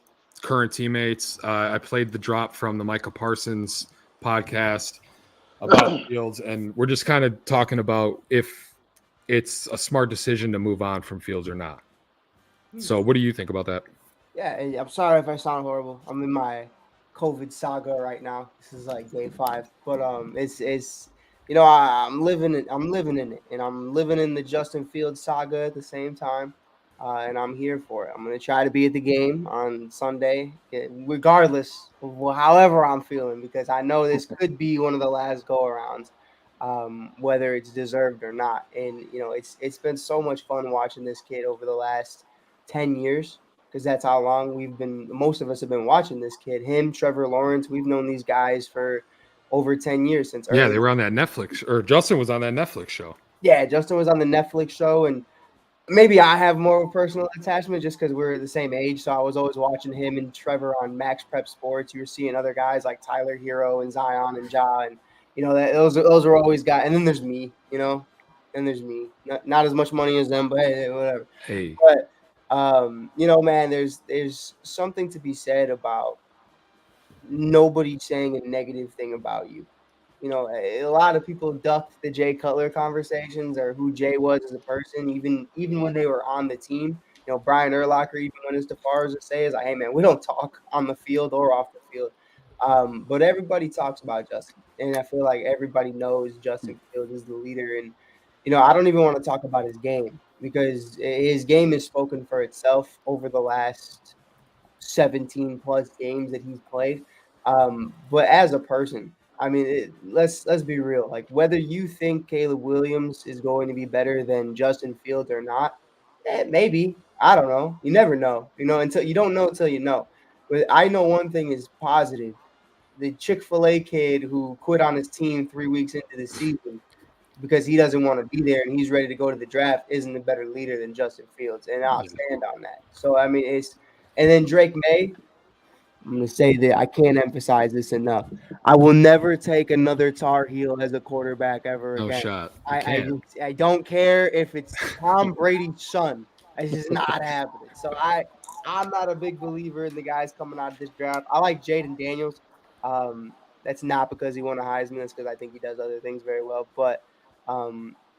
B: current teammates. I played the drop from the Micah Parsons podcast about Fields, and we're just kind of talking about if it's a smart decision to move on from Fields or not. So what do you think about that?
F: Yeah, and I'm sorry if I sound horrible. I'm in my COVID saga right now. This is like day 5, but it's I'm living in it, and I'm living in the Justin Fields saga at the same time, and I'm here for it. I'm gonna try to be at the game on Sunday, regardless of however I'm feeling, because I know this could be one of the last go-arounds, whether it's deserved or not. And it's been so much fun watching this kid over the last 10 years, because that's how long most of us have been watching this kid. Him, Trevor Lawrence, we've known these guys for over 10 years since
B: Yeah,
F: early.
B: they were on that Netflix, or Justin was on that Netflix show.
F: Yeah, Justin was on the Netflix show, and maybe I have more of a personal attachment just because we're the same age. So I was always watching him and Trevor on Max Prep Sports. You were seeing other guys like Tyler Hero and Zion and Ja, and those are always guys. And then there's me, and there's me. Not as much money as them, but hey, whatever.
B: Hey,
F: But man, there's something to be said about nobody saying a negative thing about you. A lot of people ducked the Jay Cutler conversations or who Jay was as a person, even when they were on the team. Brian Urlacher even went as far as to say is like, hey man, we don't talk on the field or off the field. But everybody talks about Justin, and I feel like everybody knows Justin Fields is the leader. And I don't even want to talk about his game because his game is spoken for itself over the last 17 plus games that he's played. But as a person, I mean, let's be real. Like whether you think Caleb Williams is going to be better than Justin Fields or not, maybe. I don't know. You never know. Until you don't know until you know. But I know one thing is positive. The Chick-fil-A kid who quit on his team 3 weeks into the season because he doesn't want to be there and he's ready to go to the draft isn't a better leader than Justin Fields. And I'll stand on that. So I mean and then Drake May, I'm going to say that I can't emphasize this enough. I will never take another Tar Heel as a quarterback ever
B: no
F: again.
B: shot.
F: I don't care if it's Tom Brady's son. It's just not happening. So I'm not a big believer in the guys coming out of this draft. I like Jaden Daniels. That's not because he won a Heisman. That's because I think he does other things very well. But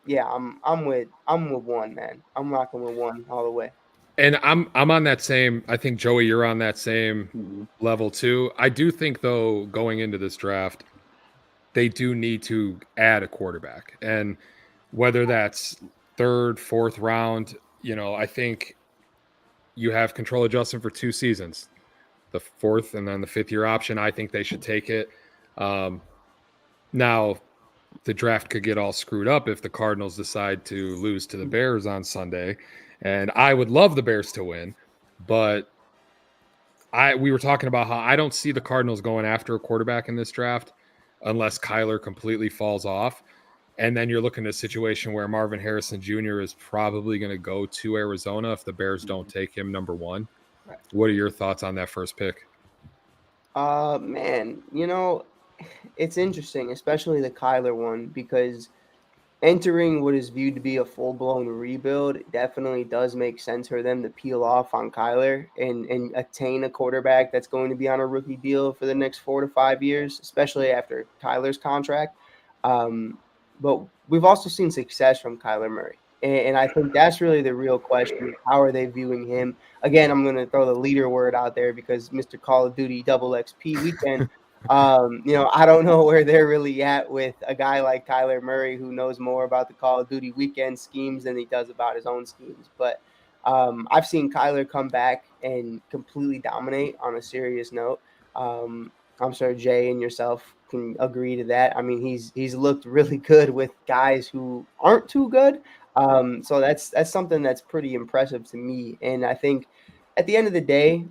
F: yeah, I'm with one, man. I'm rocking with one all the way.
B: And I'm on that same. I think Joey, you're on that same level too. I do think though, going into this draft, they do need to add a quarterback, and whether that's third, fourth round, I think you have control of Justin for 2 seasons, the fourth and then the 5th-year option. I think they should take it. Now, the draft could get all screwed up if the Cardinals decide to lose to the Bears on Sunday. And I would love the Bears to win, but we were talking about how I don't see the Cardinals going after a quarterback in this draft unless Kyler completely falls off. And then you're looking at a situation where Marvin Harrison Jr. is probably going to go to Arizona if the Bears don't take him number 1.
F: Right.
B: What are your thoughts on that first pick?
F: Man, it's interesting, especially the Kyler one, because entering what is viewed to be a full-blown rebuild definitely does make sense for them to peel off on Kyler and attain a quarterback that's going to be on a rookie deal for the next 4 to 5 years, especially after Kyler's contract. But we've also seen success from Kyler Murray. And I think that's really the real question. How are they viewing him? Again, I'm going to throw the leader word out there because Mr. Call of Duty Double XP weekend. I don't know where they're really at with a guy like Kyler Murray who knows more about the Call of Duty weekend schemes than he does about his own schemes. But I've seen Kyler come back and completely dominate on a serious note. I'm sure Jay and yourself can agree to that. I mean, he's looked really good with guys who aren't too good. So that's something that's pretty impressive to me. And I think at the end of the day,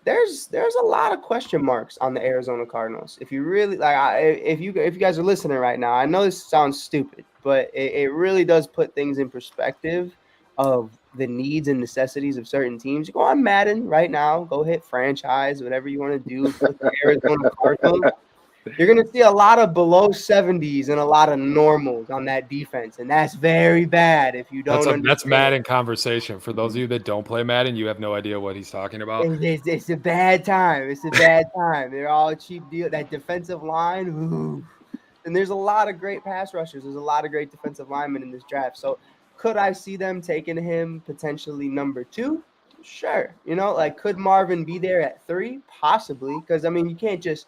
F: there's a lot of question marks on the Arizona Cardinals. If you really if you guys are listening right now, I know this sounds stupid, but it really does put things in perspective of the needs and necessities of certain teams. You go on Madden right now, go hit franchise, whatever you want to do, click the Arizona Cardinals. You're going to see a lot of below 70s and a lot of normals on that defense, and that's very bad if you don't understand.
B: That's Madden conversation. For those of you that don't play Madden, you have no idea what he's talking about.
F: It's a bad time. It's a bad time. They're all a cheap deal. That defensive line, ooh. And there's a lot of great pass rushers. There's a lot of great defensive linemen in this draft. So could I see them taking him potentially number 2? Sure. Could Marvin be there at 3? Possibly. Because, I mean, you can't just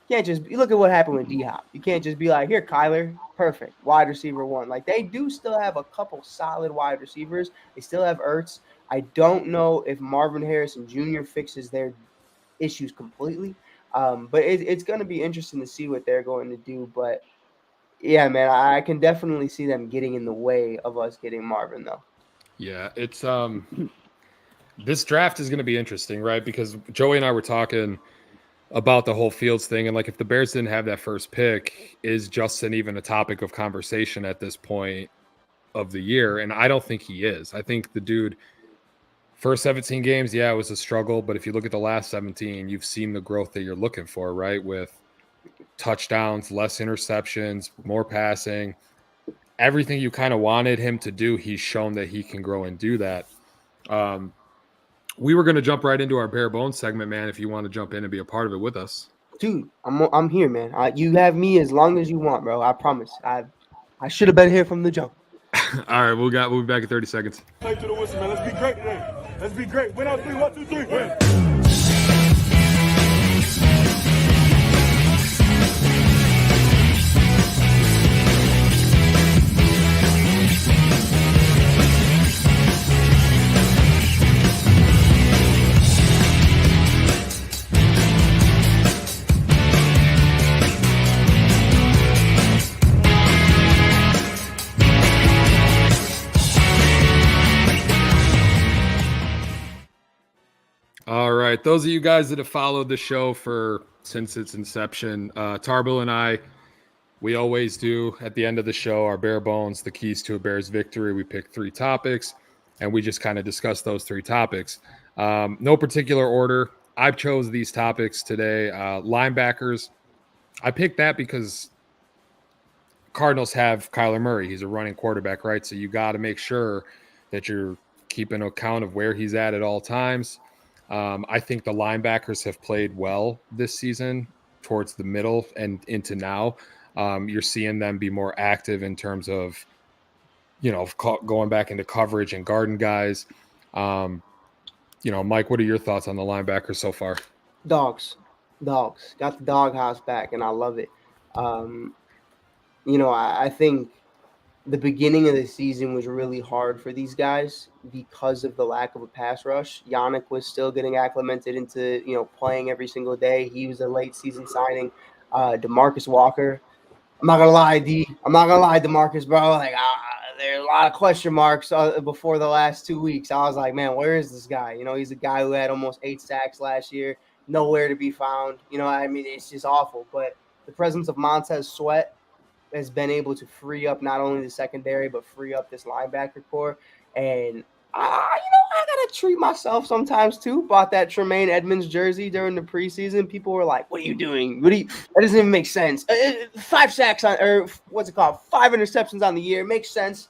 F: you look at what happened with D-Hop. You can't just be like, here, Kyler, perfect, wide receiver 1. Like, they do still have a couple solid wide receivers. They still have Ertz. I don't know if Marvin Harrison Jr. fixes their issues completely. But it's going to be interesting to see what they're going to do. But yeah, man, I can definitely see them getting in the way of us getting Marvin, though.
B: Yeah, it's this draft is going to be interesting, right? Because Joey and I were talking about the whole Fields thing. And like, if the Bears didn't have that first pick, is Justin even a topic of conversation at this point of the year? And I don't think he is. I think the dude, first 17 games, yeah, it was a struggle. But if you look at the last 17, you've seen the growth that you're looking for, right? With touchdowns, less interceptions, more passing, everything you kind of wanted him to do, he's shown that he can grow and do that. We were going to jump right into our bare bones segment, man, if you want to jump in and be a part of it with us.
F: Dude, I'm here, man. You have me as long as you want, bro. I promise. I should have been here from the jump.
B: All right, we'll be back in 30 seconds.
G: Play to the whistle, man. Let's be great today. Let's be great. Win out 3, 1, 2, 3. Win.
B: All right, those of you guys that have followed the show since its inception, Tarbil and I, we always do at the end of the show our bare bones, the keys to a Bears victory. We pick 3 topics, and we just kind of discuss those 3 topics. No particular order. I've chose these topics today. Linebackers. I picked that because Cardinals have Kyler Murray. He's a running quarterback, right? So you got to make sure that you're keeping account of where he's at all times. I think the linebackers have played well this season towards the middle and into now. You're seeing them be more active in terms of, going back into coverage and guarding guys. Mike, what are your thoughts on the linebackers so far?
F: Dogs. Got the doghouse back, and I love it. I think the beginning of the season was really hard for these guys because of the lack of a pass rush. Yannick was still getting acclimated into, playing every single day. He was a late season signing. DeMarcus Walker. I'm not going to lie, DeMarcus, bro. Like, there's a lot of question marks before the last 2 weeks. I was like, man, where is this guy? He's a guy who had almost 8 sacks last year. Nowhere to be found. It's just awful. But the presence of Montez Sweat has been able to free up not only the secondary, but free up this linebacker core. And, I got to treat myself sometimes too. Bought that Tremaine Edmonds jersey during the preseason. People were like, what are you doing? That doesn't even make sense. 5 sacks 5 interceptions on the year. Makes sense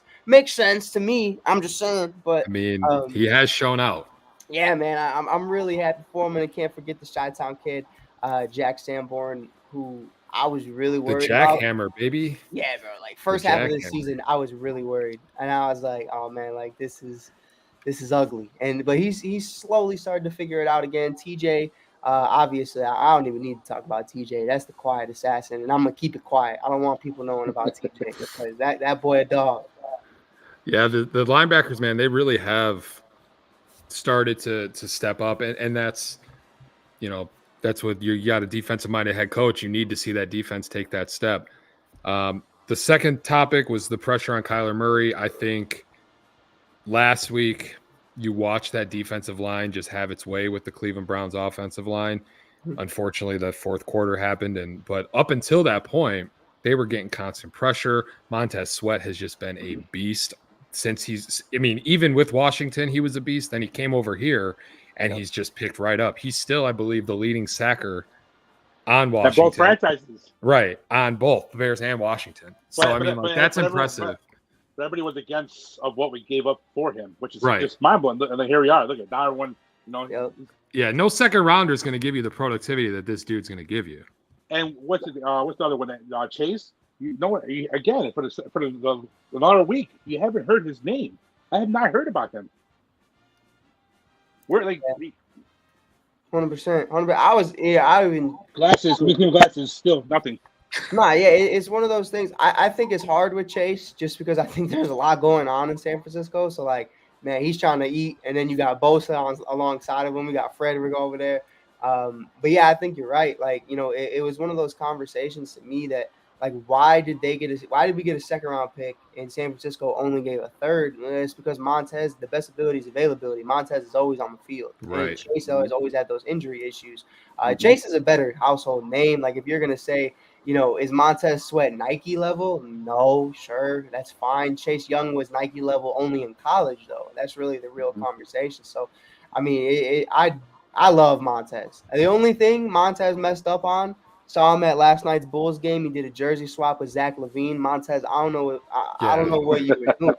F: to me. I'm just saying. But
B: he has shown out.
F: Yeah, man. I'm really happy for him. And I can't forget the Chi-Town kid, Jack Sanborn, who I was really worried about.
B: The jackhammer, baby.
F: Yeah, bro. Like, first half of this season, I was really worried. And I was like, oh, man, like, this is ugly. But he's slowly started to figure it out again. TJ, obviously, I don't even need to talk about TJ. That's the quiet assassin, and I'm going to keep it quiet. I don't want people knowing about TJ because that boy a dog.
B: Yeah, the linebackers, man, they really have started to step up. And that's, that's what you got, a defensive-minded head coach. You need to see that defense take that step. The second topic was the pressure on Kyler Murray. I think last week you watched that defensive line just have its way with the Cleveland Browns offensive line. Unfortunately, the fourth quarter happened. But up until that point, they were getting constant pressure. Montez Sweat has just been a beast since even with Washington, he was a beast. Then he came over here, and he's just picked right up. He's still, I believe, the leading sacker on Washington.
C: Both franchises.
B: Right, on both the Bears and Washington. So, that's impressive.
C: Everybody was against of what we gave up for him, which is
B: right.
C: Just mind-blowing. And then here we are. Look at now one,
B: Yeah, no second rounder is going to give you the productivity that this dude's going to give you.
C: And what's the other one? That Chase? Again, for another week, you haven't heard his name. I have not heard about him. We're like
F: 100%. I even
C: glasses, still nothing.
F: Nah, yeah, it's one of those things. I think it's hard with Chase just because I think there's a lot going on in San Francisco. So, like, man, he's trying to eat, and then you got Bosa alongside of him. We got Frederick over there. But, yeah, I think you're right. Like, it was one of those conversations to me that Like, why did we get a second round pick and San Francisco only gave a third? It's because Montez, the best ability is availability. Montez is always on the field, and
B: Right.
F: Chase has always had those injury issues. Chase is a better household name. Like, if you're gonna say, is Montez Sweat Nike level? No, sure, that's fine. Chase Young was Nike level only in college, though. That's really the real conversation. So, I mean, I love Montez. The only thing Montez messed up on, saw him at last night's Bulls game. He did a jersey swap with Zach LaVine. Montez, I don't know. I don't know what you were doing.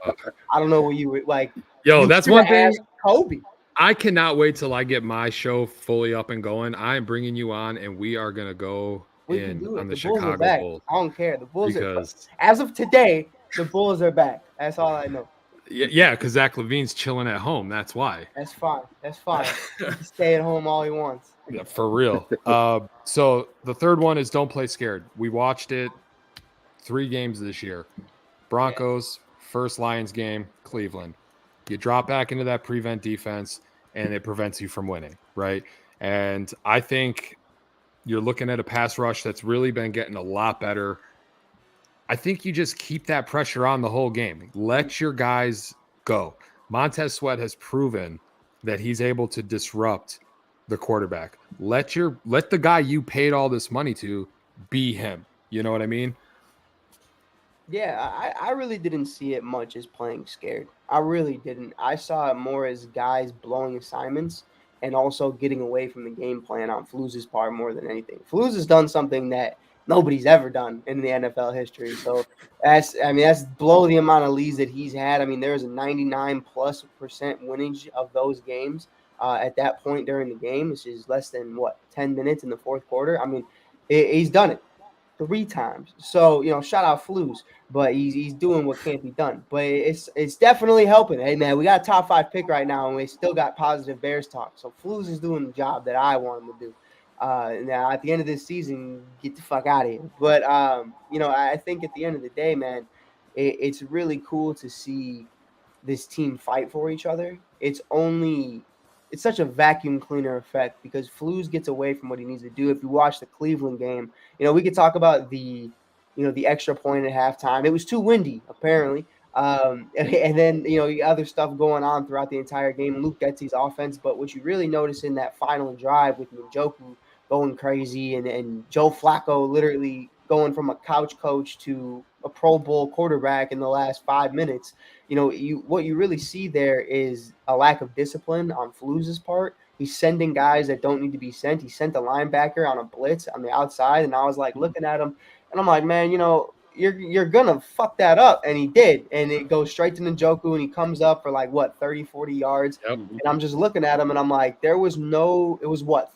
F: I don't know what you were like.
B: Yo, that's one thing.
F: Kobe.
B: I cannot wait till I get my show fully up and going. I am bringing you on, and we are gonna go on the Chicago Bulls.
F: I don't care. The Bulls
B: because
F: as of today, the Bulls are back. That's all I know.
B: Yeah, because Zach LaVine's chilling at home. That's why.
F: That's fine. Stay at home all he wants.
B: Yeah, for real. So the third one is don't play scared. We watched it 3 games this year. Broncos, first Lions game, Cleveland. You drop back into that prevent defense, and it prevents you from winning, right? And I think you're looking at a pass rush that's really been getting a lot better. I think you just keep that pressure on the whole game. Let your guys go. Montez Sweat has proven that he's able to disrupt the quarterback. Let the guy you paid all this money to be him. You know what I mean?
F: Yeah, I really didn't see it much as playing scared. I really didn't. I saw it more as guys blowing assignments and also getting away from the game plan on Fluz's part more than anything. Fluz has done something that nobody's ever done in the NFL history. So that's below the amount of leads that he's had. I mean, there was a 99+% winnage of those games at that point during the game, which is less than 10 minutes in the fourth quarter. I mean, he's done it 3 times. So, shout out Flus, but he's doing what can't be done. But it's definitely helping. Hey, man, we got a top 5 pick right now, and we still got positive Bears talk. So Flus is doing the job that I want him to do. Now, at the end of this season, get the fuck out of here. But, I think at the end of the day, man, it's really cool to see this team fight for each other. It's such a vacuum cleaner effect because Flus gets away from what he needs to do. If you watch the Cleveland game, we could talk about the extra point at halftime. It was too windy, apparently. And then, other stuff going on throughout the entire game. Luke Getsy's offense. But what you really notice in that final drive with Njoku going crazy and Joe Flacco literally going from a couch coach to a Pro Bowl quarterback in the last 5 minutes, what you really see there is a lack of discipline on Fluz's part. He's sending guys that don't need to be sent. He sent a linebacker on a blitz on the outside, and I was like looking at him, and I'm like, man, you're gonna fuck that up, and he did, and it goes straight to Njoku, and he comes up for 30, 40 yards,
B: Yep.
F: and I'm just looking at him, and I'm like, it was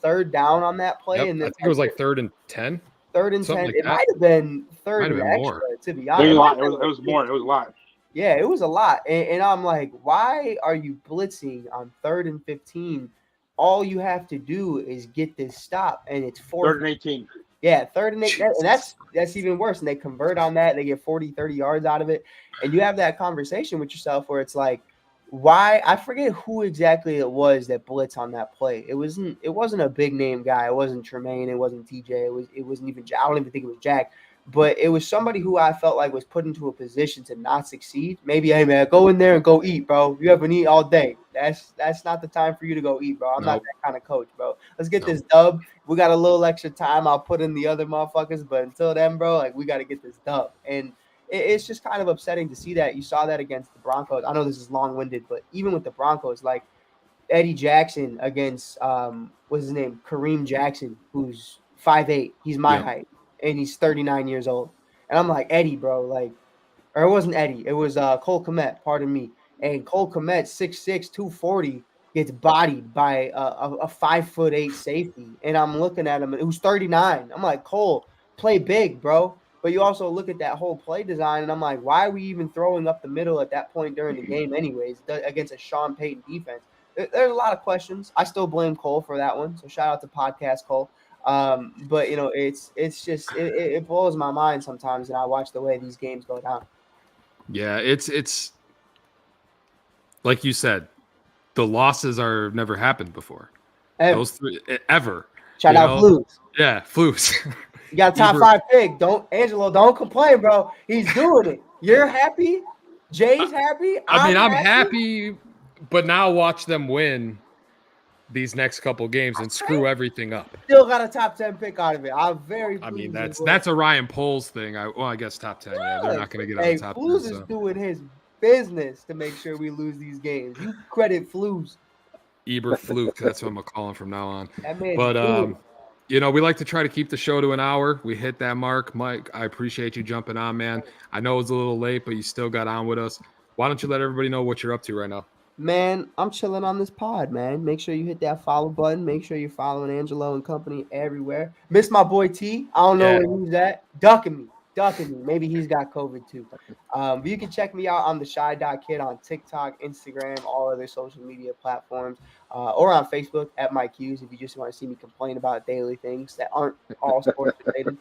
F: third down on that play,
B: Yep.
F: and then
B: I think it was 3rd and 10.
F: 3rd and 10.
B: Like
F: it might have been third and extra,
B: more.
F: to be
C: It
F: honest.
C: was more. It was a lot.
F: Yeah, it was a lot. And I'm like, why are you blitzing on 3rd and 15? All you have to do is get this stop, and it's
C: 3rd and 18.
F: Yeah, 3rd and 8. And that's even worse. And they convert on that. They get 40, 30 yards out of it. And you have that conversation with yourself where it's like, why? I forget who exactly it was that blitz on that play. It wasn't a big name guy. It wasn't Tremaine. It wasn't TJ. It wasn't even Jack. I don't even think it was Jack. But it was somebody who I felt like was put into a position to not succeed. Maybe, hey, man, go in there and go eat, bro. You haven't eaten all day. That's not the time for you to go eat, bro. I'm not that kind of coach, bro. Let's get this dub. We got a little extra time. I'll put in the other motherfuckers. But until then, bro, we got to get this dub. And it's just kind of upsetting to see that. You saw that against the Broncos. I know this is long-winded, but even with the Broncos, Eddie Jackson against, what's his name? Kareem Jackson, who's 5'8". He's my height. And he's 39 years old. And I'm like, Eddie, bro, or it wasn't Eddie. It was Cole Kmet, pardon me. And Cole Kmet, 6'6", 240, gets bodied by a 5'8" safety. And I'm looking at him, who's 39. I'm like, Cole, play big, bro. But you also look at that whole play design, and I'm like, why are we even throwing up the middle at that point during the game anyways against a Sean Payton defense? There's a lot of questions. I still blame Cole for that one. So shout out to Podcast Cole. But it's just it blows my mind sometimes, and I watch the way these games go down.
B: Yeah, it's like you said, the losses are never happened before.
F: Ever.
B: Those 3 ever.
F: Shout out Flus.
B: Yeah, Flus.
F: You got a top 5 pick. Don't complain, bro. He's doing it. You're happy. Jay's happy.
B: I'm happy, but now watch them win these next couple games and screw everything up.
F: Still got a top 10 pick out of it. I'm very pleased.
B: I mean, that's a Ryan Poles thing. I guess top 10. Yeah, they're not going to get on the top 10.
F: Flus is doing his business to make sure we lose these games. You credit Flus.
B: Eber Fluke. That's what I'm going to call him from now on.
F: But,
B: you know, we like to try to keep the show to an hour. We hit that mark. Mike, I appreciate you jumping on, man. I know it's a little late, but you still got on with us. Why don't you let everybody know what you're up to right now?
F: Man, I'm chilling on this pod, man. Make sure you hit that follow button. Make sure you're following Angelo and company everywhere. Miss my boy T. I don't know where he's at. Ducking me. Maybe he's got COVID too. But you can check me out on the Shy.Kid on TikTok, Instagram, all other social media platforms, or on Facebook at Mike Hughes if you just want to see me complain about daily things that aren't all sports related.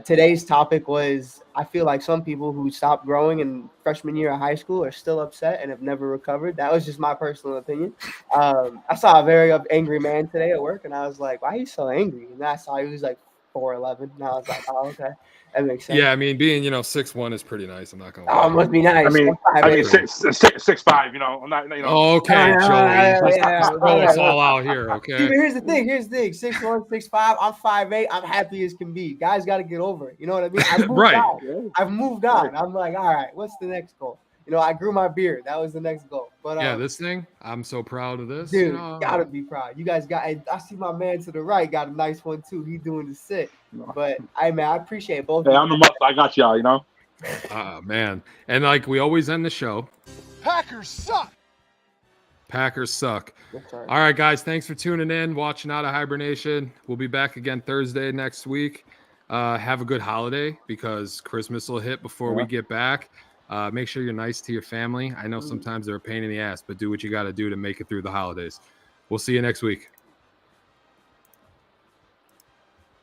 F: Today's topic was, I feel like some people who stopped growing in freshman year of high school are still upset and have never recovered. That was just my personal opinion. I saw a very angry man today at work, and I was like, why are you so angry? And I saw he was like 4'11", and I was like, oh, okay. That makes sense.
B: Yeah, I mean, being 6'1" is pretty nice. I'm not gonna.
F: Oh, it must be nice.
C: I mean, 6'5". I'm not.
B: Okay, Joey. Let's go all out here. Okay.
F: Dude, here's the thing. 6'1", 6'5". I'm 5'8". I'm happy as can be. Guys got to get over it. You know what I mean? I've moved on. I'm like, all right, what's the next goal? I grew my beard. That was the next goal. But
B: this thing, I'm so proud of this.
F: Dude, gotta be proud. You guys got. I see my man to the right got a nice one too. He's doing the sit. But I appreciate both.
C: Hey, I'm the muscle. I got y'all.
B: Man, and like we always end the show.
G: Packers suck.
B: All right, guys. Thanks for tuning in, watching Out of Hibernation. We'll be back again Thursday next week. Have a good holiday because Christmas will hit before we get back. Make sure you're nice to your family. I know sometimes they're a pain in the ass, but do what you got to do to make it through the holidays. We'll see you next week.